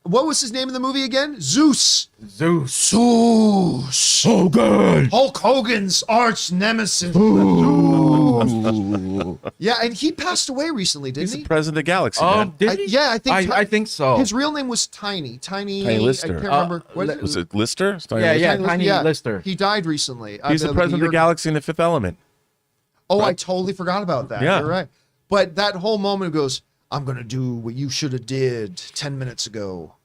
What was his name in the movie again? Zeus. So good. Hulk Hogan's arch nemesis. Yeah, and he passed away recently, didn't he? He's the president of the galaxy, man. Did he? Yeah, I think so. His real name was Tiny Lister. I can't remember. Was it Lister? Tiny Lister. He died recently. He's the president of the galaxy in The Fifth Element. Oh, I totally forgot about that. Yeah. You're right. But that whole moment goes, I'm going to do what you should have did 10 minutes ago.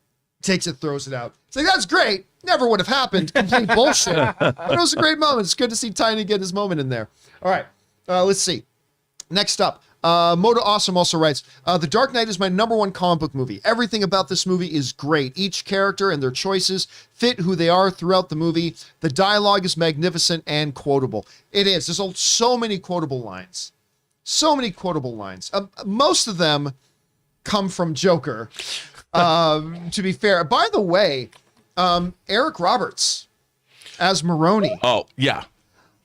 Takes it, throws it out. It's like, that's great. Never would have happened. Complete bullshit. But it was a great moment. It's good to see Tiny get his moment in there. All right. Let's see. Next up, Moda Awesome also writes, The Dark Knight is my #1 comic book movie. Everything about this movie is great. Each character and their choices fit who they are throughout the movie. The dialogue is magnificent and quotable. It is. There's so many quotable lines. So many quotable lines. Most of them come from Joker, to be fair. By the way, Eric Roberts as Maroni. Oh, yeah.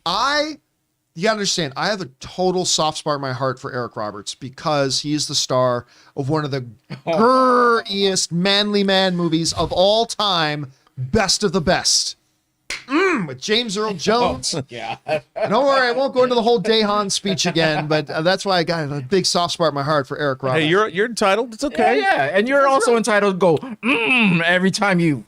You gotta understand, I have a total soft spot in my heart for Eric Roberts because he is the star of one of the girliest manly man movies of all time, Best of the Best. With James Earl Jones. Yeah. Don't worry, I won't go into the whole Dahan speech again, but that's why I got a big soft spot in my heart for Eric Roberts. Hey, you're entitled. It's okay. Yeah, and you're also entitled to go every time you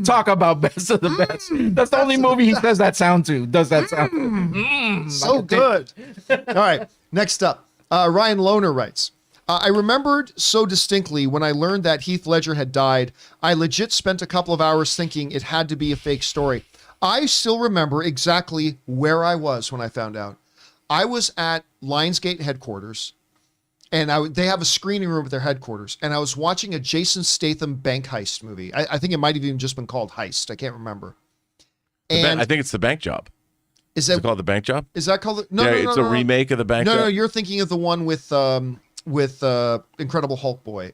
talk about Best of the Best. That's the only movie he says that sound to. Does that sound? So good. All right, next up, Ryan Lohner writes, I remembered so distinctly when I learned that Heath Ledger had died, I legit spent a couple of hours thinking it had to be a fake story. I still remember exactly where I was when I found out. I was at Lionsgate headquarters, and they have a screening room at their headquarters, and I was watching a Jason Statham bank heist movie. I think it might have even just been called Heist. I can't remember. And I think it's The Bank Job. Is it called The Bank Job? Is that called? No, yeah, no, it's no, a remake of The Bank Job. No, you're thinking of the one with Incredible Hulk boy,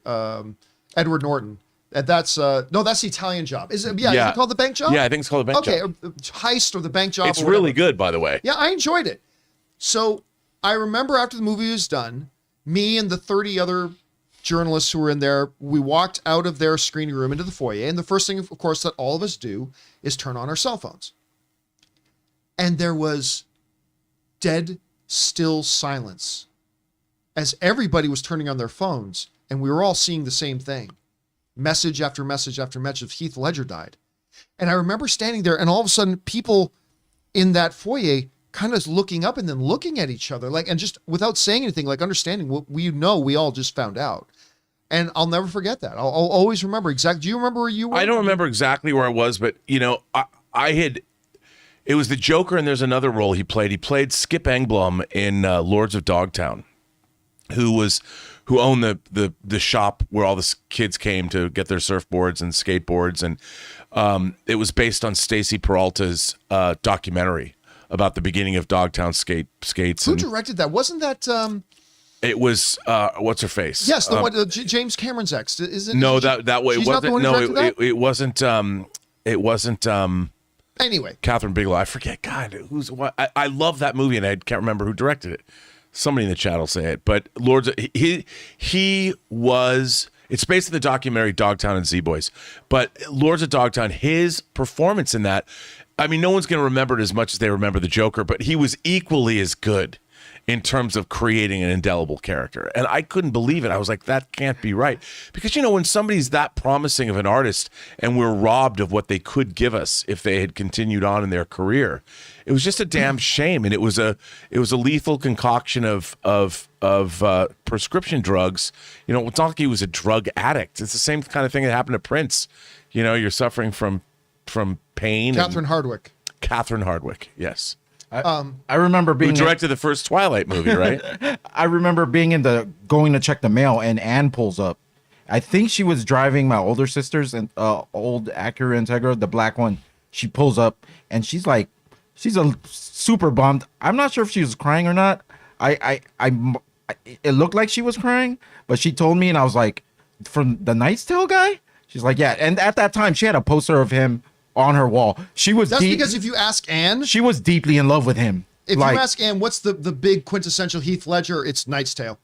Edward Norton. And that's that's The Italian Job. Is it called The Bank Job? Yeah, I think it's called The Bank Job. Okay, Heist or The Bank Job. It's really good, by the way. Yeah, I enjoyed it. So I remember after the movie was done, me and the 30 other journalists who were in there, we walked out of their screening room into the foyer, and the first thing, of course, that all of us do is turn on our cell phones. And there was dead still silence as everybody was turning on their phones, and we were all seeing the same thing. Message after message after message of Heath Ledger died. And I remember standing there, and all of a sudden people in that foyer kind of looking up and then looking at each other, like, and just without saying anything, like understanding what we all just found out. And I'll never forget that. I'll always remember exactly. Do you remember where you were? I don't remember exactly where I was, but it was the Joker, and there's another role he played. He played Skip Engblom in Lords of Dogtown, who owned the shop where all the kids came to get their surfboards and skateboards, and it was based on Stacy Peralta's documentary about the beginning of Dogtown skates. Who directed that? Wasn't that? It was what's her face? Yes, the one James Cameron's ex. Isn't? No, that way it wasn't. No, it wasn't. It wasn't. Anyway, Catherine Bigelow. I forget. God, who's what? I love that movie, and I can't remember who directed it. Somebody in the chat will say it, but he was. It's based on the documentary Dogtown and Z-Boys, but Lords of Dogtown, his performance in that, I mean, no one's going to remember it as much as they remember the Joker, but he was equally as good in terms of creating an indelible character. And I couldn't believe it. I was like, that can't be right. Because, when somebody's that promising of an artist and we're robbed of what they could give us if they had continued on in their career, it was just a damn shame. And it was a lethal concoction of prescription drugs. It's not like he was a drug addict. It's the same kind of thing that happened to Prince. You're suffering from pain. Catherine Hardwicke. Catherine Hardwicke, yes. I remember being who directed the first Twilight movie, right? I remember being going to check the mail, and Anne pulls up. I think she was driving my older sister's and old Acura Integra, the black one. She pulls up, and she's super bummed. I'm not sure if she was crying or not. It looked like she was crying, but she told me, and I was like, "From the Knight's Tale guy?" She's like, "Yeah." And at that time, she had a poster of him on her wall. That's because if you ask Anne, she was deeply in love with him. If you ask Anne, what's the big quintessential Heath Ledger? It's Knight's Tale.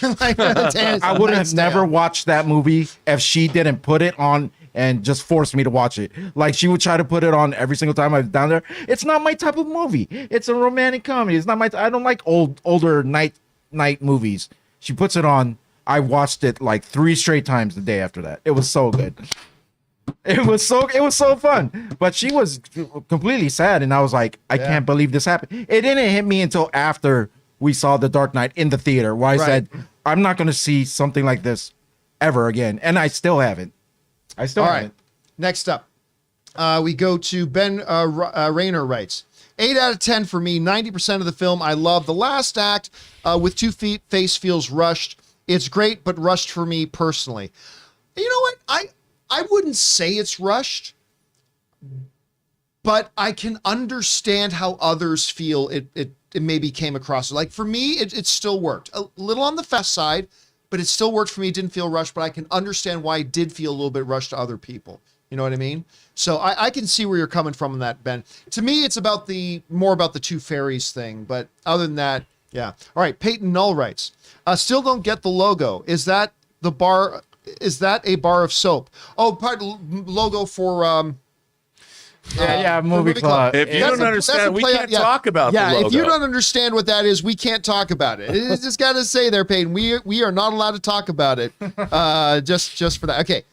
I would have never watched that movie if she didn't put it on and just force me to watch it. Like, she would try to put it on every single time I was down there. It's not my type of movie. It's a romantic comedy. It's not I don't like older night movies. She puts it on. I watched it like 3 straight times the day after that. It was so good. It was so fun. But she was completely sad, and I was like, I can't believe this happened. It didn't hit me until after we saw The Dark Knight in the theater, where I said, I'm not going to see something like this ever again. And I still haven't. All right. Next up, we go to Ben Rayner writes, 8 out of 10 for me, 90% of the film I love. The last act with Two-Face feels rushed. It's great, but rushed for me personally. You know what? I wouldn't say it's rushed, but I can understand how others feel it maybe came across. Like, for me, it still worked. A little on the fast side, but it still worked for me. It didn't feel rushed, but I can understand why it did feel a little bit rushed to other people. You know what I mean? So I can see where you're coming from on that, Ben. To me, it's more about the two fairies thing, but other than that, yeah. All right, Peyton Null writes, still don't get the logo. Is that the bar is that a bar of soap? Oh, part logo for movie club. If you don't understand, we can't talk about the logo. If you don't understand what that is, we can't talk about it. It's just got to say there, Peyton, we are not allowed to talk about it just for that. Okay,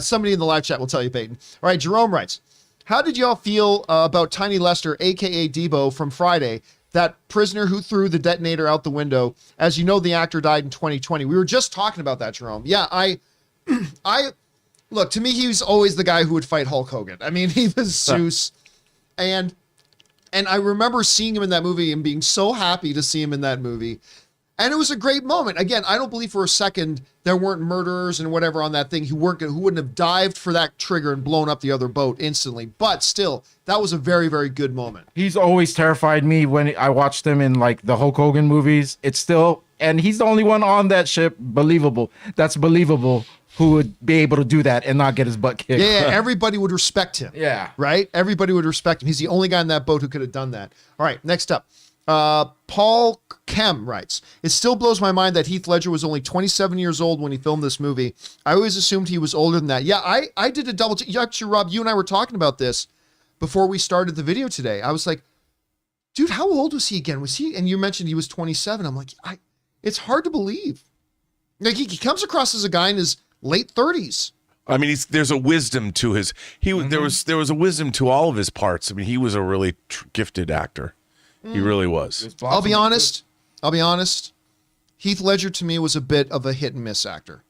somebody in the live chat will tell you, Peyton. All right, Jerome writes, how did y'all feel about Tiny Lester, a.k.a. Debo, from Friday, that prisoner who threw the detonator out the window? As you know, the actor died in 2020. We were just talking about that, Jerome. Yeah, I look, to me, he was always the guy who would fight Hulk Hogan. I mean, he was Zeus. And I remember seeing him in that movie and being so happy to see him in that movie. And it was a great moment. Again, I don't believe for a second there weren't murderers and whatever on that thing who wouldn't have dived for that trigger and blown up the other boat instantly. But still, that was a very, very good moment. He's always terrified me when I watched him in like the Hulk Hogan movies. It's still, and he's the only one on that ship, believable, who would be able to do that and not get his butt kicked. Yeah, everybody would respect him. Yeah. Right? Everybody would respect him. He's the only guy in that boat who could have done that. All right, next up. Paul Kem writes, it still blows my mind that Heath Ledger was only 27 years old when he filmed this movie. I always assumed he was older than that. Yeah, I did a double check. Actually, Rob, you and I were talking about this before we started the video today. I was like, dude, how old was he again? And you mentioned he was 27. I'm like, it's hard to believe. Like he comes across as a guy in his late 30s. I mean, there's a wisdom to his. There was a wisdom to all of his parts. I mean, he was a really gifted actor. He really was. I'll be honest. Heath Ledger to me was a bit of a hit and miss actor.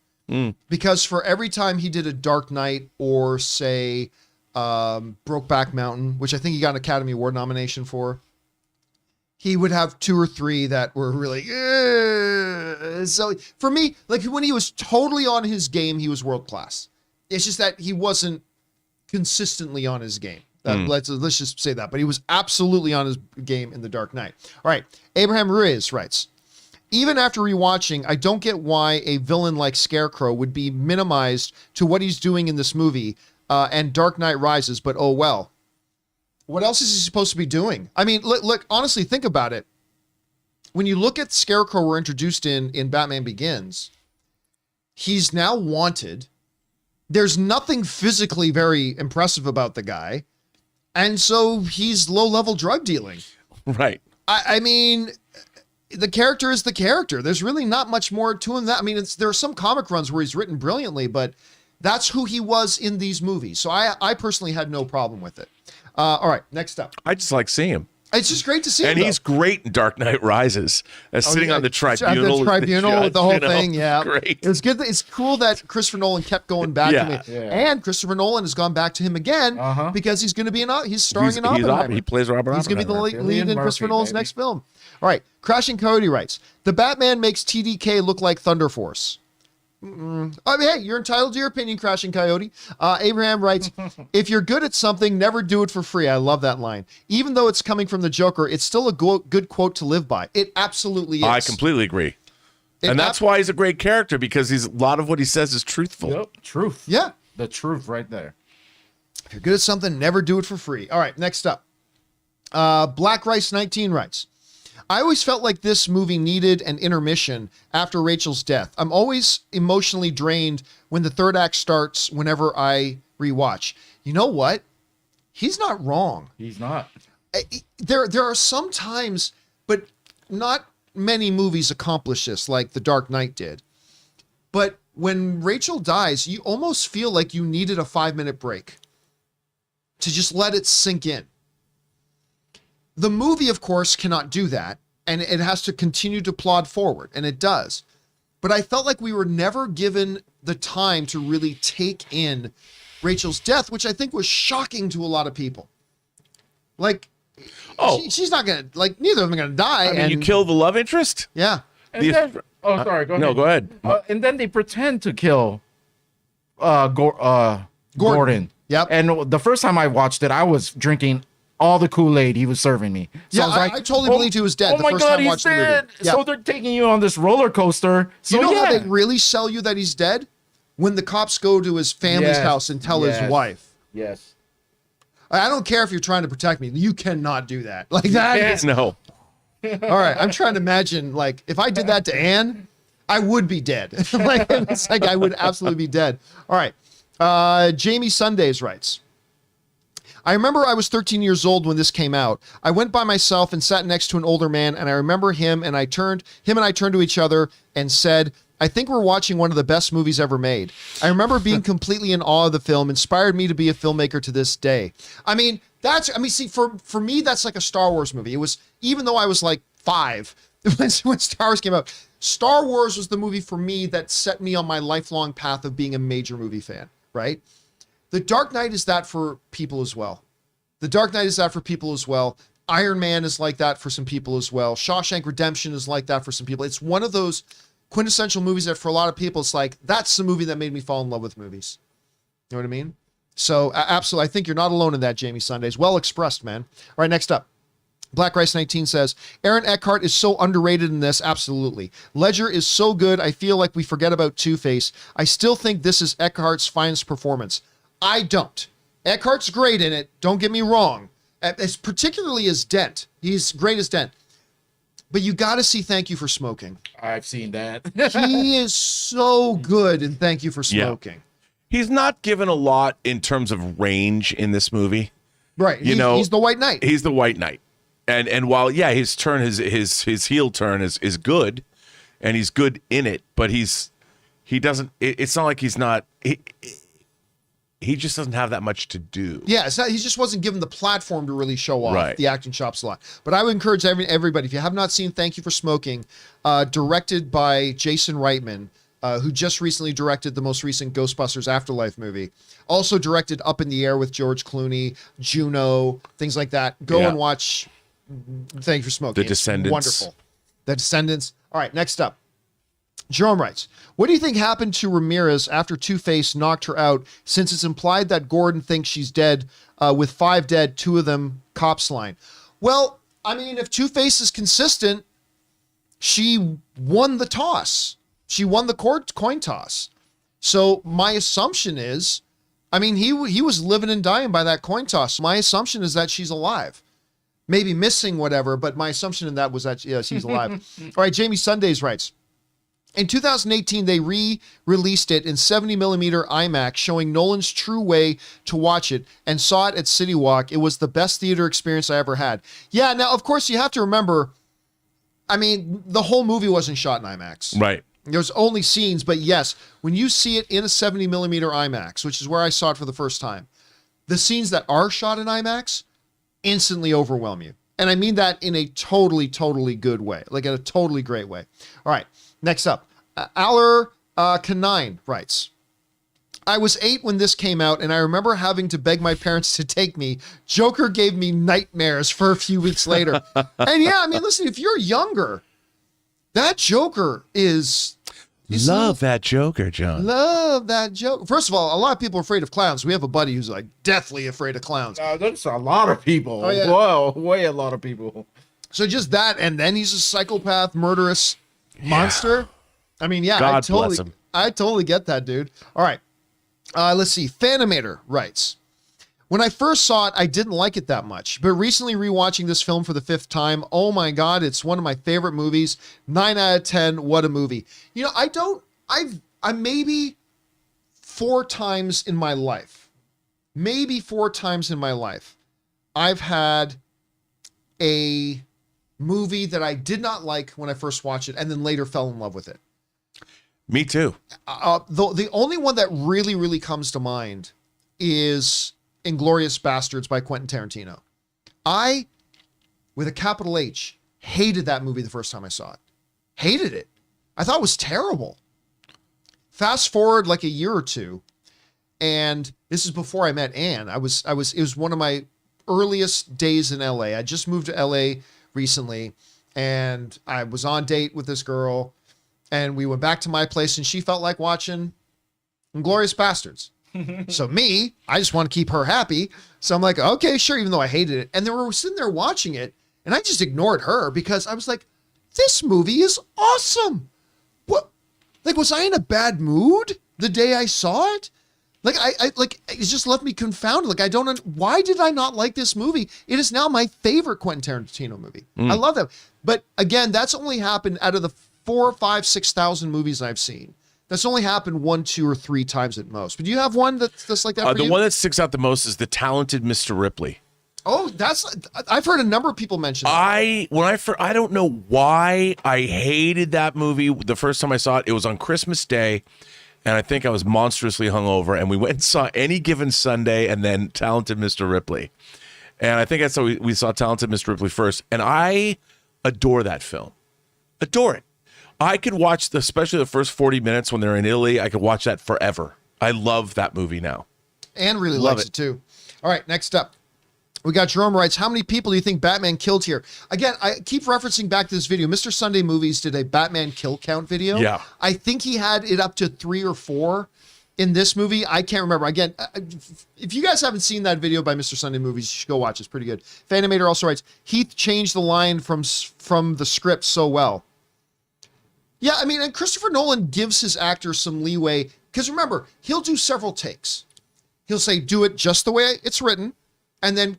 Because for every time he did a Dark Knight or say Brokeback Mountain, which I think he got an Academy Award nomination for, he would have 2 or 3 that were really, so for me, like when he was totally on his game, he was world class. It's just that he wasn't consistently on his game. Let's just say that. But he was absolutely on his game in The Dark Knight. All right. Abraham Ruiz writes, even after rewatching, I don't get why a villain like Scarecrow would be minimized to what he's doing in this movie and Dark Knight Rises, but oh well. What else is he supposed to be doing? I mean, look, honestly, think about it. When you look at Scarecrow we're introduced in Batman Begins, he's now wanted. There's nothing physically very impressive about the guy. And so he's low-level drug dealing. Right. I mean, the character is the character. There's really not much more to him than that. I mean, there are some comic runs where he's written brilliantly, but that's who he was in these movies. So I personally had no problem with it. All right, next up. I just like seeing him. It's just great to see him. And he's great in Dark Knight Rises. Sitting on the tribunal. The tribunal with the whole thing, yeah. Great. It was good. It's cool that Christopher Nolan kept going back to me. Yeah. And Christopher Nolan has gone back to him again because he's going to be he's starring in Oppenheimer. He plays Robert Oppenheimer. He's going to be the lead in Christopher Nolan's next film. All right. Crashing Coyote writes, the Batman makes TDK look like Thunder Force. I mean, hey, you're entitled to your opinion, Crashing Coyote. Abraham writes, if you're good at something, never do it for free. I love that line. Even though it's coming from the Joker, it's still a good quote to live by. It absolutely is. I completely agree. And that's why he's a great character, because a lot of what he says is truthful. Yep. Truth. Yeah. The truth right there. If you're good at something, never do it for free. All right, next up. Black Rice 19 writes, I always felt like this movie needed an intermission after Rachel's death. I'm always emotionally drained when the third act starts whenever I rewatch. You know what? He's not wrong. He's not. There are some times, but not many movies accomplish this like The Dark Knight did. But when Rachel dies, you almost feel like you needed a 5-minute break to just let it sink in. The movie, of course, cannot do that, and it has to continue to plod forward, and it does. But I felt like we were never given the time to really take in Rachel's death, which I think was shocking to a lot of people. Like, she's not going to, like, neither of them are going to die. I mean, you kill the love interest? Yeah. Sorry, go ahead. No, go ahead. And then they pretend to kill Gordon. Yep. And the first time I watched it, I was drinking all the Kool-Aid he was serving me. So I totally believed he was dead the first time I watched the movie. Yeah. So they're taking you on this roller coaster. So you know how they really sell you that he's dead? When the cops go to his family's house and tell his wife. Yes. I don't care if you're trying to protect me. You cannot do that. Like that. No. All right. I'm trying to imagine, like, if I did that to Anne, I would be dead. Like, it's like I would absolutely be dead. All right. Jamie Sundays writes, I remember I was 13 years old when this came out. I went by myself and sat next to an older man, and I remember him and I turned to each other and said, I think we're watching one of the best movies ever made. I remember being completely in awe of the film, inspired me to be a filmmaker to this day. See, for me, that's like a Star Wars movie. It was, even though I was like 5 when Star Wars came out, Star Wars was the movie for me that set me on my lifelong path of being a major movie fan, right? The Dark Knight is that for people as well. Iron Man is like that for some people as well. Shawshank Redemption is like that for some people. It's one of those quintessential movies that for a lot of people, it's like, that's the movie that made me fall in love with movies. You know what I mean? So absolutely. I think you're not alone in that, Jamie Sundays. Well expressed, man. All right, next up. Black Rice 19 says, Aaron Eckhart is so underrated in this. Absolutely. Ledger is so good. I feel like we forget about Two-Face. I still think this is Eckhart's finest performance. I don't. Eckhart's great in it. Don't get me wrong. As particularly as Dent. He's great as Dent. But you got to see Thank You for Smoking. I've seen that. He is so good in Thank You for Smoking. Yeah. He's not given a lot in terms of range in this movie. Right. He's the White Knight. He's the White Knight. And while, yeah, his turn, his heel turn is good, and he's good in it, but it's not like he's not, he just doesn't have that much to do. Yeah, he just wasn't given the platform to really show off the acting chops a lot. But I would encourage everybody, if you have not seen Thank You for Smoking, directed by Jason Reitman, who just recently directed the most recent Ghostbusters Afterlife movie. Also directed Up in the Air with George Clooney, Juno, things like that. Go and watch Thank You for Smoking. The Descendants. It's wonderful. The Descendants. All right, next up. Jerome writes, what do you think happened to Ramirez after Two-Face knocked her out, since it's implied that Gordon thinks she's dead, with 5 dead, 2 of them cops line? Well, I mean, if Two-Face is consistent, she won the toss. She won the coin toss. So my assumption is, I mean, he was living and dying by that coin toss. My assumption is that she's alive. Maybe missing whatever, but my assumption in that was that she's alive. All right, Jamie Sundays writes, in 2018, they re-released it in 70mm IMAX, showing Nolan's true way to watch it, and saw it at City Walk. It was the best theater experience I ever had. Yeah, now, of course, you have to remember, I mean, the whole movie wasn't shot in IMAX. Right. There's only scenes, but yes, when you see it in a 70mm IMAX, which is where I saw it for the first time, the scenes that are shot in IMAX instantly overwhelm you. And I mean that in a totally, totally good way, like in a totally great way. All right, next up. Aller Canine writes, I was 8 when this came out, and I remember having to beg my parents to take me. Joker gave me nightmares for a few weeks later. And yeah, I mean, listen, if you're younger, that Joker is... Love that Joker, John. Love that Joker. First of all, a lot of people are afraid of clowns. We have a buddy who's like deathly afraid of clowns. That's a lot of people. Oh, yeah. Whoa, way a lot of people. So just that, and then he's a psychopath, murderous monster. I mean, yeah, God bless him. I totally get that, dude. All right. Let's see. Fanimator writes, when I first saw it, I didn't like it that much, but recently rewatching this film for the 5th time, oh my God, it's one of my favorite movies. 9 out of 10. What a movie. You know, I maybe 4 times in my life, I've had a movie that I did not like when I first watched it and then later fell in love with it. Me too. The only one that really, really comes to mind is Inglourious Bastards by Quentin Tarantino. I, with a capital H, hated that movie the first time I saw it. Hated it. I thought it was terrible. Fast forward like a year or two, and this is before I met Anne. It was one of my earliest days in LA. I just moved to LA recently, and I was on date with this girl, and we went back to my place, and she felt like watching Inglourious Bastards. So I just want to keep her happy. So I'm like, okay, sure, even though I hated it. And then we're sitting there watching it, and I just ignored her because I was like, this movie is awesome. What? Like, was I in a bad mood the day I saw it? Like, I it just left me confounded. Like, why did I not like this movie? It is now my favorite Quentin Tarantino movie. I love that. But again, that's only happened out of the 4, 5, 6,000 movies I've seen, that's only happened 1, 2, or 3 times at most. But do you have one that's like that for The you? one that sticks out the most is The Talented Mr. Ripley. Oh, I've heard a number of people mention that. I don't know why I hated that movie the first time I saw it. It was on Christmas Day, and I think I was monstrously hungover, and we went and saw Any Given Sunday and then Talented Mr. Ripley. And I think that's how we saw Talented Mr. Ripley first. And I adore that film. Adore it. I could watch, especially the first 40 minutes when they're in Italy, I could watch that forever. I love that movie now. And really Love likes it too. All right, next up. We got Jerome writes, how many people do you think Batman killed here? Again, I keep referencing back to this video. Mr. Sunday Movies did a Batman kill count video. Yeah. I think he had it up to 3 or 4 in this movie. I can't remember. Again, if you guys haven't seen that video by Mr. Sunday Movies, you should go watch it. It's pretty good. Fanimator also writes, Heath changed the line from the script so well. Yeah, I mean, and Christopher Nolan gives his actors some leeway, because remember, he'll do several takes. He'll say, do it just the way it's written, and then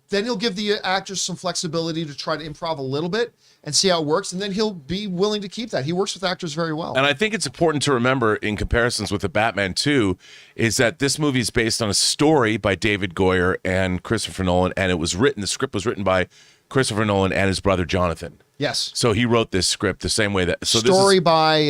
he'll give the actors some flexibility to try to improv a little bit and see how it works, and then he'll be willing to keep that. He works with actors very well. And I think it's important to remember, in comparisons with the Batman 2, is that this movie is based on a story by David Goyer and Christopher Nolan, and the script was written by Christopher Nolan and his brother Jonathan. Yes. So he wrote this script the same way that... Story by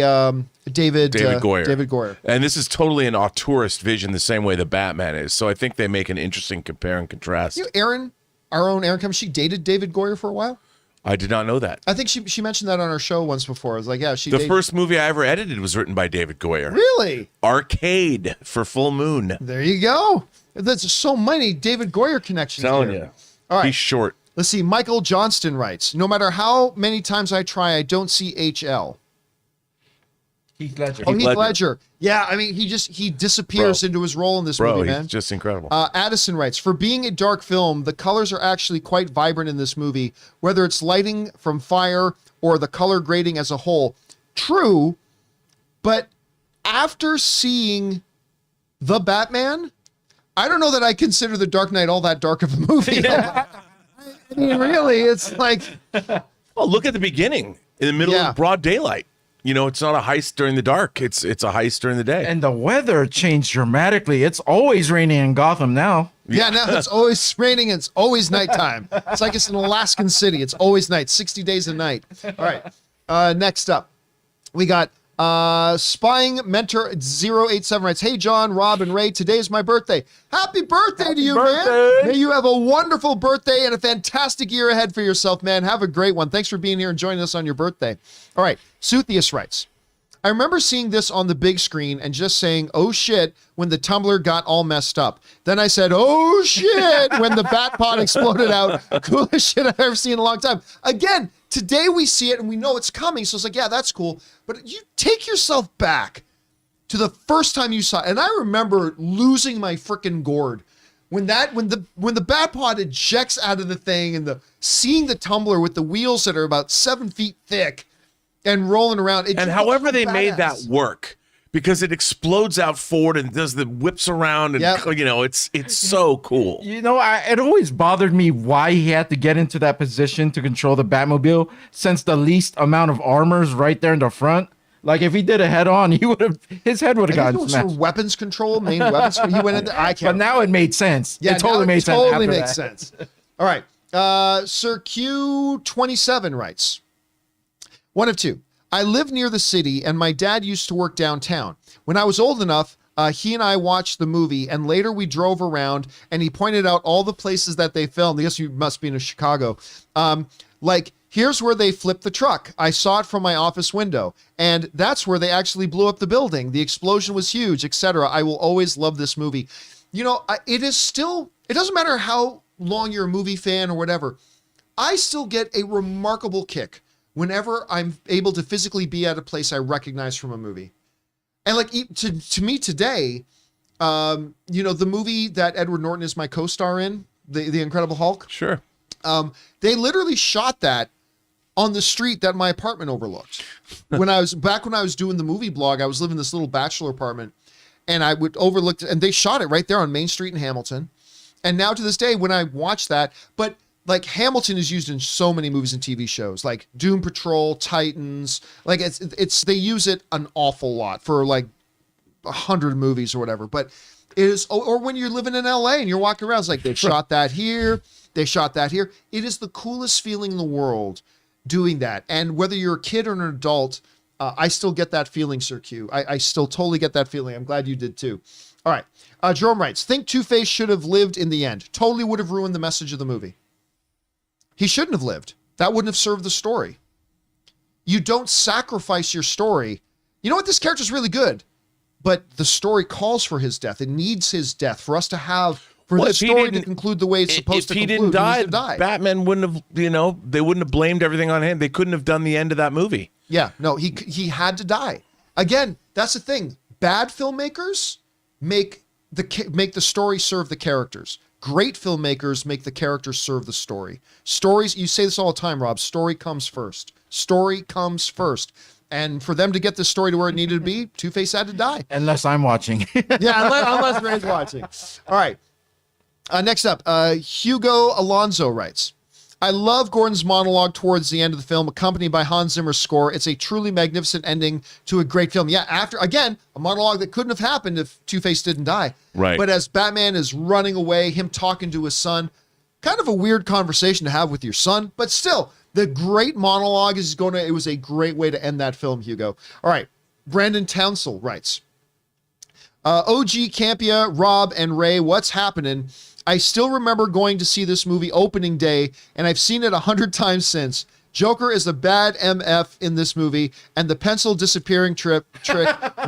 David Goyer. David Goyer. And this is totally an auteurist vision the same way the Batman is. So I think they make an interesting compare and contrast. You know, Erin, our own Erin Cummings, she dated David Goyer for a while. I did not know that. I think she mentioned that on our show once before. I was like, yeah, she The dated. first movie I ever edited was written by David Goyer. Really? Arcade for Full Moon. There you go. There's so many David Goyer connections Telling here. you. All right. He's short. Let's see. Michael Johnston writes, no matter how many times I try, I don't see HL. Heath Ledger. Oh, Heath Ledger. Ledger. Yeah, I mean, he disappears into his role in this movie, man. He's just incredible. Addison writes, for being a dark film, the colors are actually quite vibrant in this movie, whether it's lighting from fire or the color grading as a whole. True, but after seeing The Batman, I don't know that I consider The Dark Knight all that dark of a movie. Yeah. I mean, really, it's like... Oh, look at the beginning. In the middle Yeah. of broad daylight. You know, it's not a heist during the dark. It's a heist during the day. And the weather changed dramatically. It's always raining in Gotham now. Yeah, now it's always raining and it's always nighttime. It's like it's an Alaskan city. It's always night, 60 days a night. All right. Next up, we got Spying Mentor 087 writes, hey, John, Rob, and Ray, today is my birthday. Happy birthday to you, birthday. man. May you have a wonderful birthday and a fantastic year ahead for yourself, man. Have a great one. Thanks for being here and joining us on your birthday. All right. Suthius writes, I remember seeing this on the big screen and just saying, oh shit, when the tumbler got all messed up. Then I said, oh shit, when the bat pod exploded out. Coolest shit I've ever seen in a long time. Again, today we see it and we know it's coming. So it's like, yeah, that's cool. But you take yourself back to the first time you saw it. And I remember losing my freaking gourd when the bat pod ejects out of the thing and seeing the tumbler with the wheels that are about 7 feet thick and rolling around. And however they made that work, because it explodes out forward and does the whips around, and you know, it's so cool. You know, it always bothered me why he had to get into that position to control the Batmobile, since the least amount of armor's right there in the front. Like if he did a head on, his head would have gotten smashed. Weapons control, main weapons. He went in there. I can't. But now it made sense. Yeah, it totally made sense. Totally after makes that. sense. All right. Sir Q27 writes, one of two. I live near the city and my dad used to work downtown. When I was old enough, he and I watched the movie and later we drove around and he pointed out all the places that they filmed. I guess you must be in Chicago. Like, here's where they flipped the truck. I saw it from my office window. And that's where they actually blew up the building. The explosion was huge, etc. I will always love this movie. You know, it doesn't matter how long you're a movie fan or whatever. I still get a remarkable kick whenever I'm able to physically be at a place I recognize from a movie. And like to me today, you know, the movie that Edward Norton is my co-star in, the Incredible Hulk. Sure. They literally shot that on the street that my apartment overlooked. When I was doing the movie blog, I was living in this little bachelor apartment and I would overlook it, and they shot it right there on Main Street in Hamilton. And now to this day, when I watch that, but like Hamilton is used in so many movies and TV shows, like Doom Patrol, Titans. Like it's they use it an awful lot for like 100 movies or whatever. But it is, or when you're living in LA and you're walking around, it's like they shot that here, they shot that here. It is the coolest feeling in the world doing that. And whether you're a kid or an adult, I still get that feeling, Sir Q. I still totally get that feeling. I'm glad you did too. All right. Jerome writes, think Two-Face should have lived in the end. Totally would have ruined the message of the movie. He shouldn't have lived. That wouldn't have served the story. You don't sacrifice your story. You know what? This character's really good, but the story calls for his death. It needs his death for us to have, for the story to conclude the way it's supposed to conclude. If he didn't die, Batman wouldn't have, they wouldn't have blamed everything on him. They couldn't have done the end of that movie. Yeah, no, he had to die. Again, that's the thing. Bad filmmakers make the story serve the characters. Great filmmakers make the characters serve the story. Stories, you say this all the time, Rob, story comes first. Story comes first. And for them to get the story to where it needed to be, Two-Face had to die. Unless I'm watching. Yeah, unless Ray's watching. All right. Next up, Hugo Alonso writes, I love Gordon's monologue towards the end of the film, accompanied by Hans Zimmer's score. It's a truly magnificent ending to a great film. Yeah, after, again, a monologue that couldn't have happened if Two-Face didn't die. Right. But as Batman is running away, him talking to his son, kind of a weird conversation to have with your son, but still, the great monologue is it was a great way to end that film, Hugo. All right, Brandon Townsell writes, OG, Campea, Rob, and Ray, what's happening? I still remember going to see this movie opening day, and I've seen it 100 times since. Joker is a bad MF in this movie, and the pencil disappearing trick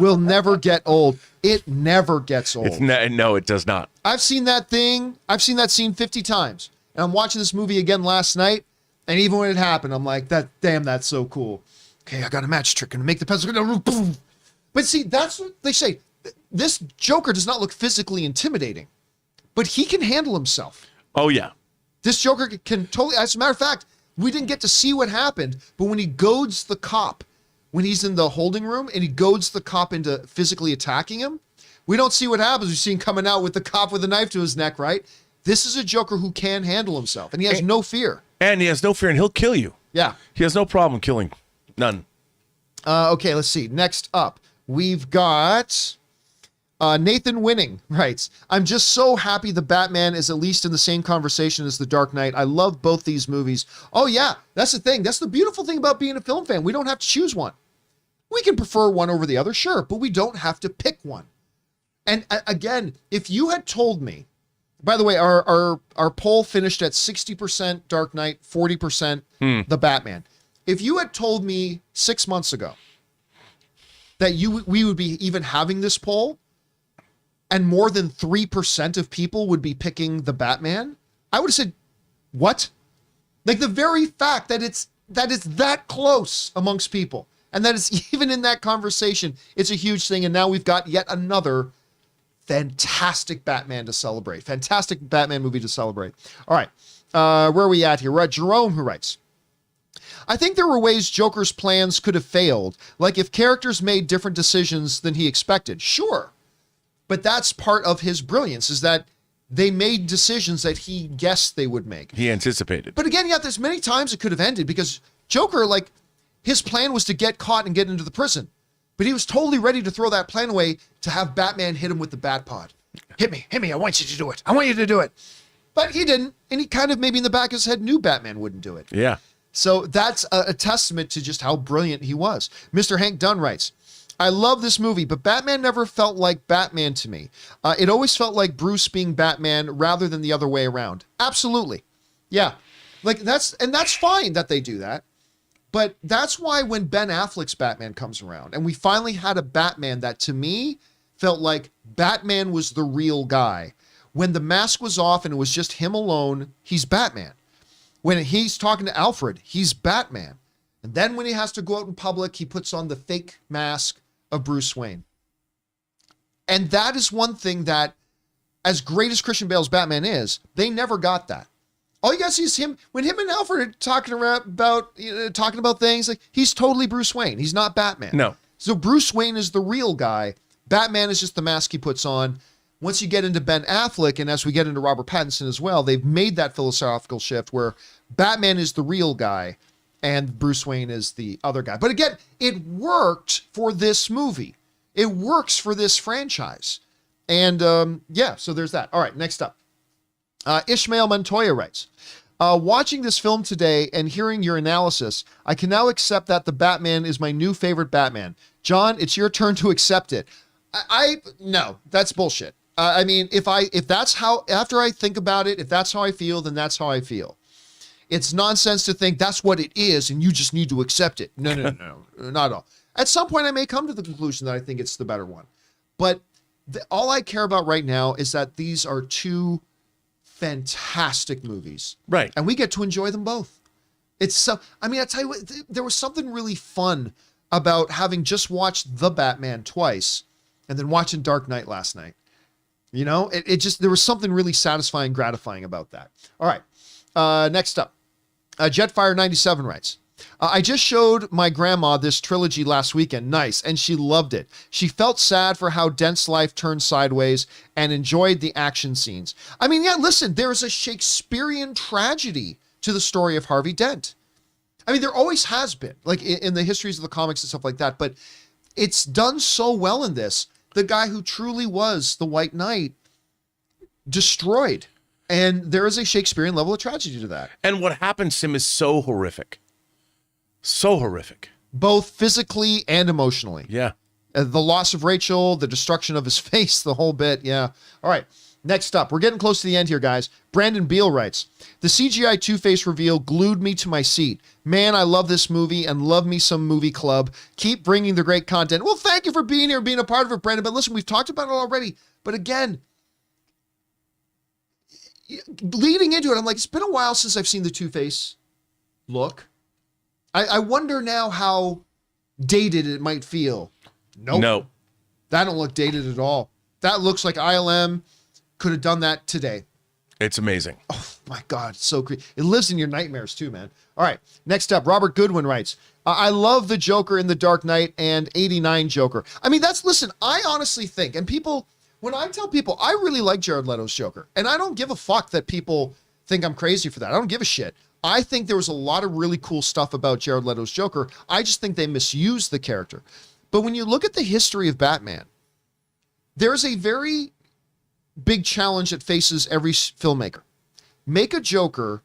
will never get old. It never gets old. No, it does not. I've seen that scene 50 times, and I'm watching this movie again last night, and even when it happened, I'm like, that's so cool. Okay, I got a match trick, and make the pencil go, boom. But see, that's what they say. This Joker does not look physically intimidating, but he can handle himself. Oh, yeah. This Joker can totally, as a matter of fact, we didn't get to see what happened, but when he goads the cop, when he's in the holding room and he goads the cop into physically attacking him, we don't see what happens. We see him coming out with the cop with a knife to his neck, right? This is a Joker who can handle himself, and he has no fear. And he has no fear, and he'll kill you. Yeah. He has no problem killing. None. Okay, let's see. Next up, we've got... Nathan Winning writes, I'm just so happy the Batman is at least in the same conversation as the Dark Knight. I love both these movies. Oh yeah, that's the thing. That's the beautiful thing about being a film fan. We don't have to choose one. We can prefer one over the other, sure, but we don't have to pick one. And again, if you had told me, by the way, our poll finished at 60% Dark Knight, 40% the Batman. If you had told me 6 months ago that we would be even having this poll, and more than 3% of people would be picking the Batman, I would have said, what? Like the very fact that it's that close amongst people, and that it's even in that conversation, it's a huge thing. And now we've got yet another fantastic Batman to celebrate. Fantastic Batman movie to celebrate. All right. Where are we at here? We're at Jerome, who writes, I think there were ways Joker's plans could have failed, like if characters made different decisions than he expected. Sure. But that's part of his brilliance, is that they made decisions that he guessed they would make. He anticipated. But again, there's many times it could have ended, because Joker, like, his plan was to get caught and get into the prison. But he was totally ready to throw that plan away to have Batman hit him with the bat pod. Hit me, I want you to do it. I want you to do it. But he didn't, and he kind of maybe in the back of his head knew Batman wouldn't do it. Yeah. So that's a testament to just how brilliant he was. Mr. Hank Dunn writes, I love this movie, but Batman never felt like Batman to me. It always felt like Bruce being Batman rather than the other way around. Absolutely. Yeah. Like that's fine that they do that. But that's why when Ben Affleck's Batman comes around and we finally had a Batman that to me felt like Batman was the real guy. When the mask was off and it was just him alone, he's Batman. When he's talking to Alfred, he's Batman. And then when he has to go out in public, he puts on the fake mask of Bruce Wayne. And that is one thing that, as great as Christian Bale's Batman is, they never got that. All you gotta see is him, when him and Alfred are talking about things, like he's totally Bruce Wayne. He's not Batman. No. So Bruce Wayne is the real guy. Batman is just the mask he puts on. once you get into Ben Affleck, and as we get into Robert Pattinson as well, they've made that philosophical shift where Batman is the real guy and Bruce Wayne is the other guy. But again, it worked for this movie. It works for this franchise. And yeah, so there's that. All right, next up. Ishmael Montoya writes, watching this film today and hearing your analysis, I can now accept that the Batman is my new favorite Batman. John, it's your turn to accept it. No, that's bullshit. I mean, if that's how, after I think about it, if that's how I feel, then that's how I feel. It's nonsense to think that's what it is and you just need to accept it. No, not at all. At some point I may come to the conclusion that I think it's the better one. But all I care about right now is that these are two fantastic movies. Right. And we get to enjoy them both. It's so, I mean, I tell you what, there was something really fun about having just watched The Batman twice and then watching Dark Knight last night. You know, it just, there was something really satisfying, gratifying about that. All right. Next up, Jetfire97 writes, I just showed my grandma this trilogy last weekend. Nice. And she loved it. She felt sad for how Dent's life turned sideways and enjoyed the action scenes. I mean, yeah, listen, there is a Shakespearean tragedy to the story of Harvey Dent. I mean, there always has been, like in the histories of the comics and stuff like that, but it's done so well in this. The guy who truly was the White Knight destroyed. And there is a Shakespearean level of tragedy to that. And what happens to him is so horrific. So horrific. Both physically and emotionally. Yeah. The loss of Rachel, the destruction of his face, the whole bit. Yeah. All right. Next up, we're getting close to the end here, guys. Brandon Beal writes, the CGI Two-Face reveal glued me to my seat. Man, I love this movie and love me some movie club. Keep bringing the great content. Well, thank you for being here, being a part of it, Brandon. But listen, we've talked about it already. But again, leading into it, I'm like, it's been a while since I've seen the Two-Face look. I wonder now how dated it might feel. Nope. No. That don't look dated at all. That looks like ILM could have done that today. It's amazing. Oh my God, so creepy. It lives in your nightmares too, man. All right, next up, Robert Goodwin writes, I love the Joker in The Dark Knight and 89 Joker. I mean, listen, I honestly think, and people, when I tell people, I really like Jared Leto's Joker, and I don't give a fuck that people think I'm crazy for that. I don't give a shit. I think there was a lot of really cool stuff about Jared Leto's Joker. I just think they misused the character. But when you look at the history of Batman, there's a very big challenge that faces every filmmaker. Make a Joker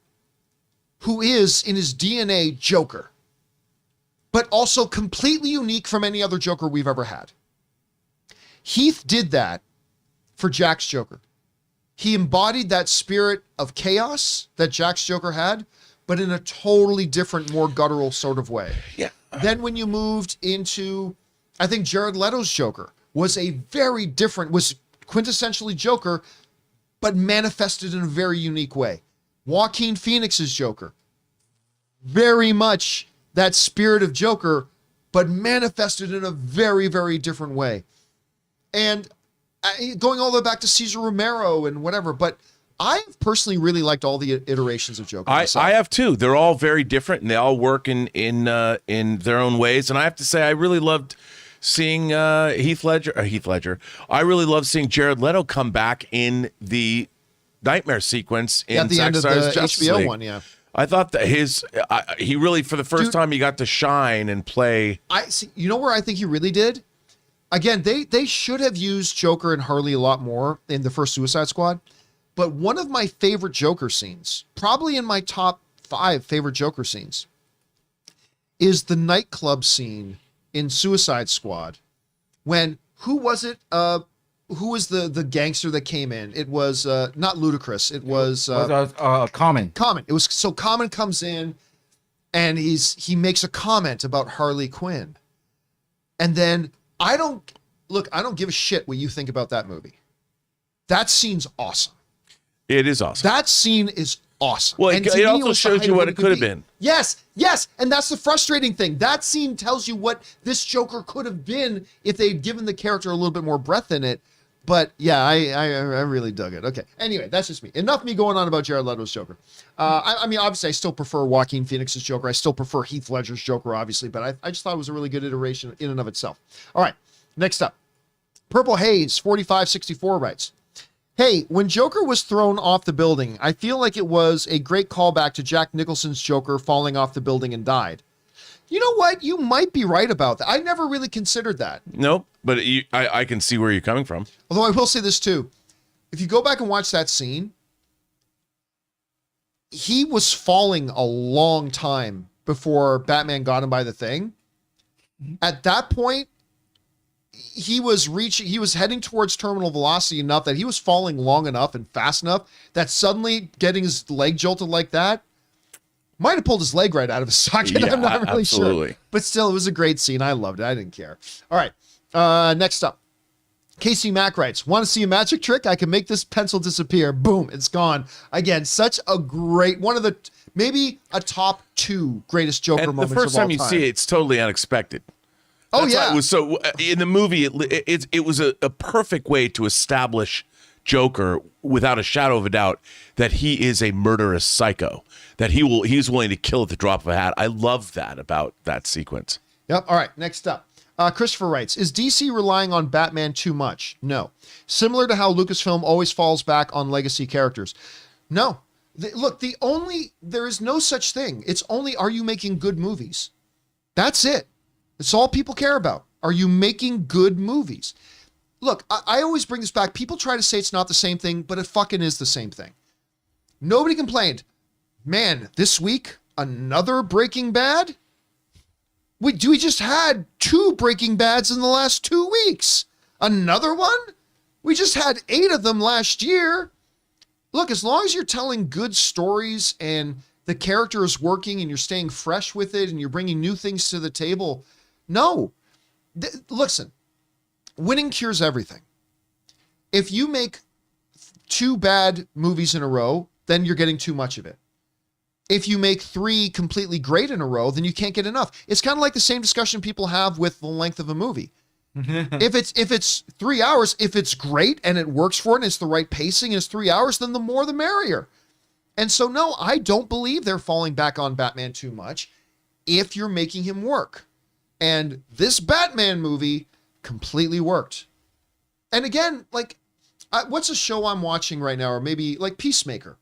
who is, in his DNA, Joker, but also completely unique from any other Joker we've ever had. Heath did that for Jack's Joker. He embodied that spirit of chaos that Jack's Joker had, but in a totally different, more guttural sort of way. Yeah. Then when you moved into, I think Jared Leto's Joker was a very different, was quintessentially Joker, but manifested in a very unique way. Joaquin Phoenix's Joker, very much that spirit of Joker, but manifested in a very, very different way. And going all the way back to Cesar Romero and whatever, but I've personally really liked all the iterations of Joker. I have too. They're all very different and they all work in their own ways. And I have to say, I really loved seeing Heath Ledger. I really love seeing Jared Leto come back in the nightmare sequence in at the end of the HBO League. one. Yeah, I thought that he really, for the first time, he got to shine and play. I see. You know where I think he really did? Again, they should have used Joker and Harley a lot more in the first Suicide Squad. But one of my favorite Joker scenes, probably in my top 5 favorite Joker scenes, is the nightclub scene in Suicide Squad. When, who was it? Who was the gangster that came in? It was not Ludacris. It was Common. Common. It was, so Common comes in and he makes a comment about Harley Quinn. And then I don't give a shit what you think about that movie. That scene's awesome. It is awesome. That scene is awesome. Well, and it also shows you what it could have been. Yes. And that's the frustrating thing. That scene tells you what this Joker could have been if they'd given the character a little bit more breath in it. But yeah, I really dug it. Okay. Anyway, that's just me. Enough me going on about Jared Leto's Joker. I mean, obviously, I still prefer Joaquin Phoenix's Joker. I still prefer Heath Ledger's Joker, obviously. But I just thought it was a really good iteration in and of itself. All right. Next up. Purple Haze 4564 writes, Hey, when Joker was thrown off the building, I feel like it was a great callback to Jack Nicholson's Joker falling off the building and died. You know what? You might be right about that. I never really considered that. Nope, but I can see where you're coming from. Although I will say this too. If you go back and watch that scene, he was falling a long time before Batman got him by the thing. At that point, he was heading towards terminal velocity enough that he was falling long enough and fast enough that suddenly getting his leg jolted like that might have pulled his leg right out of his socket. Yeah, I'm not really absolutely. sure. But still, it was a great scene. I loved it. I didn't care. All right. Next up. Casey Mack writes, want to see a magic trick? I can make this pencil disappear. Boom, it's gone. Again, such a great, one of the, maybe a top 2 greatest Joker And moments the first of all time you see it, it's totally unexpected. Oh, That's why yeah. it was so in the movie. It was a perfect way to establish Joker without a shadow of a doubt that he is a murderous psycho. That he's willing to kill at the drop of a hat. I love that about that sequence. Yep. All right. Next up. Christopher writes, is DC relying on Batman too much? No. Similar to how Lucasfilm always falls back on legacy characters. No. There is no such thing. It's only, are you making good movies? That's it. It's all people care about. Are you making good movies? Look, I always bring this back. People try to say it's not the same thing, but it fucking is the same thing. Nobody complained. Man, this week, another Breaking Bad? We just had 2 Breaking Bads in the last 2 weeks. Another one? We just had 8 of them last year. Look, as long as you're telling good stories and the character is working and you're staying fresh with it and you're bringing new things to the table, no. Listen, winning cures everything. If you make 2 bad movies in a row, then you're getting too much of it. If you make 3 completely great in a row, then you can't get enough. It's kind of like the same discussion people have with the length of a movie. If it's 3 hours, if it's great and it works for it and it's the right pacing and it's 3 hours, then the more the merrier. And so, no, I don't believe they're falling back on Batman too much if you're making him work. And this Batman movie completely worked. And again, like, what's a show I'm watching right now? Or maybe like Peacemaker.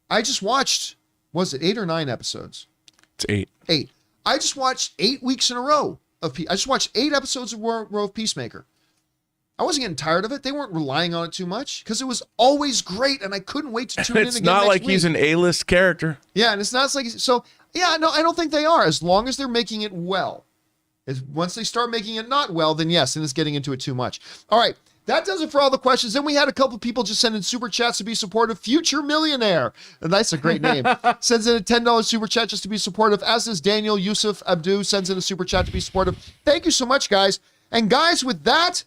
I just watched, was it 8 or 9 episodes? It's 8. 8. I just watched 8 weeks in a row of I just watched 8 episodes in a row of Peacemaker. I wasn't getting tired of it. They weren't relying on it too much because it was always great and I couldn't wait to tune in again. It's not like next he's week. an A-list character. Yeah, and it's not like, so yeah, no, I don't think they are, as long as they're making it well. Once they start making it not well, then yes, and it's getting into it too much. All right, that does it for all the questions. Then we had a couple people just send in super chats to be supportive. Future Millionaire, and that's a great name, sends in a $10 super chat just to be supportive, as does Daniel Yusuf Abdu, sends in a super chat to be supportive. Thank you so much, guys. And guys, with that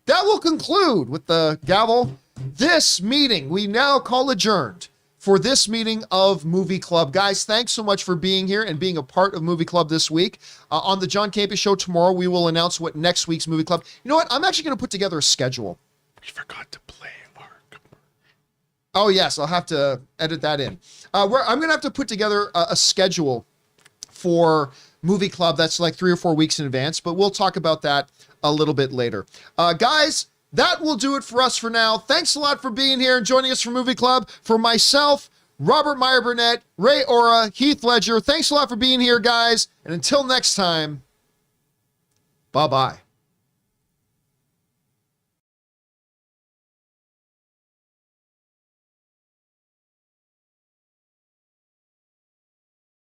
will conclude with the gavel this meeting. We now call adjourned for this meeting of Movie Club. Guys, thanks so much for being here and being a part of Movie Club this week. On the John Campea Show tomorrow, we will announce what next week's Movie Club. You know what? I'm actually going to put together a schedule. We forgot to play our commercial. Oh, yes. I'll have to edit that in. I'm going to have to put together a schedule for Movie Club that's like 3 or 4 weeks in advance, but we'll talk about that a little bit later. Guys, that will do it for us for now. Thanks a lot for being here and joining us for Movie Club. For myself, Robert Meyer Burnett, Ray Ora, Heath Ledger, thanks a lot for being here, guys. And until next time, bye-bye.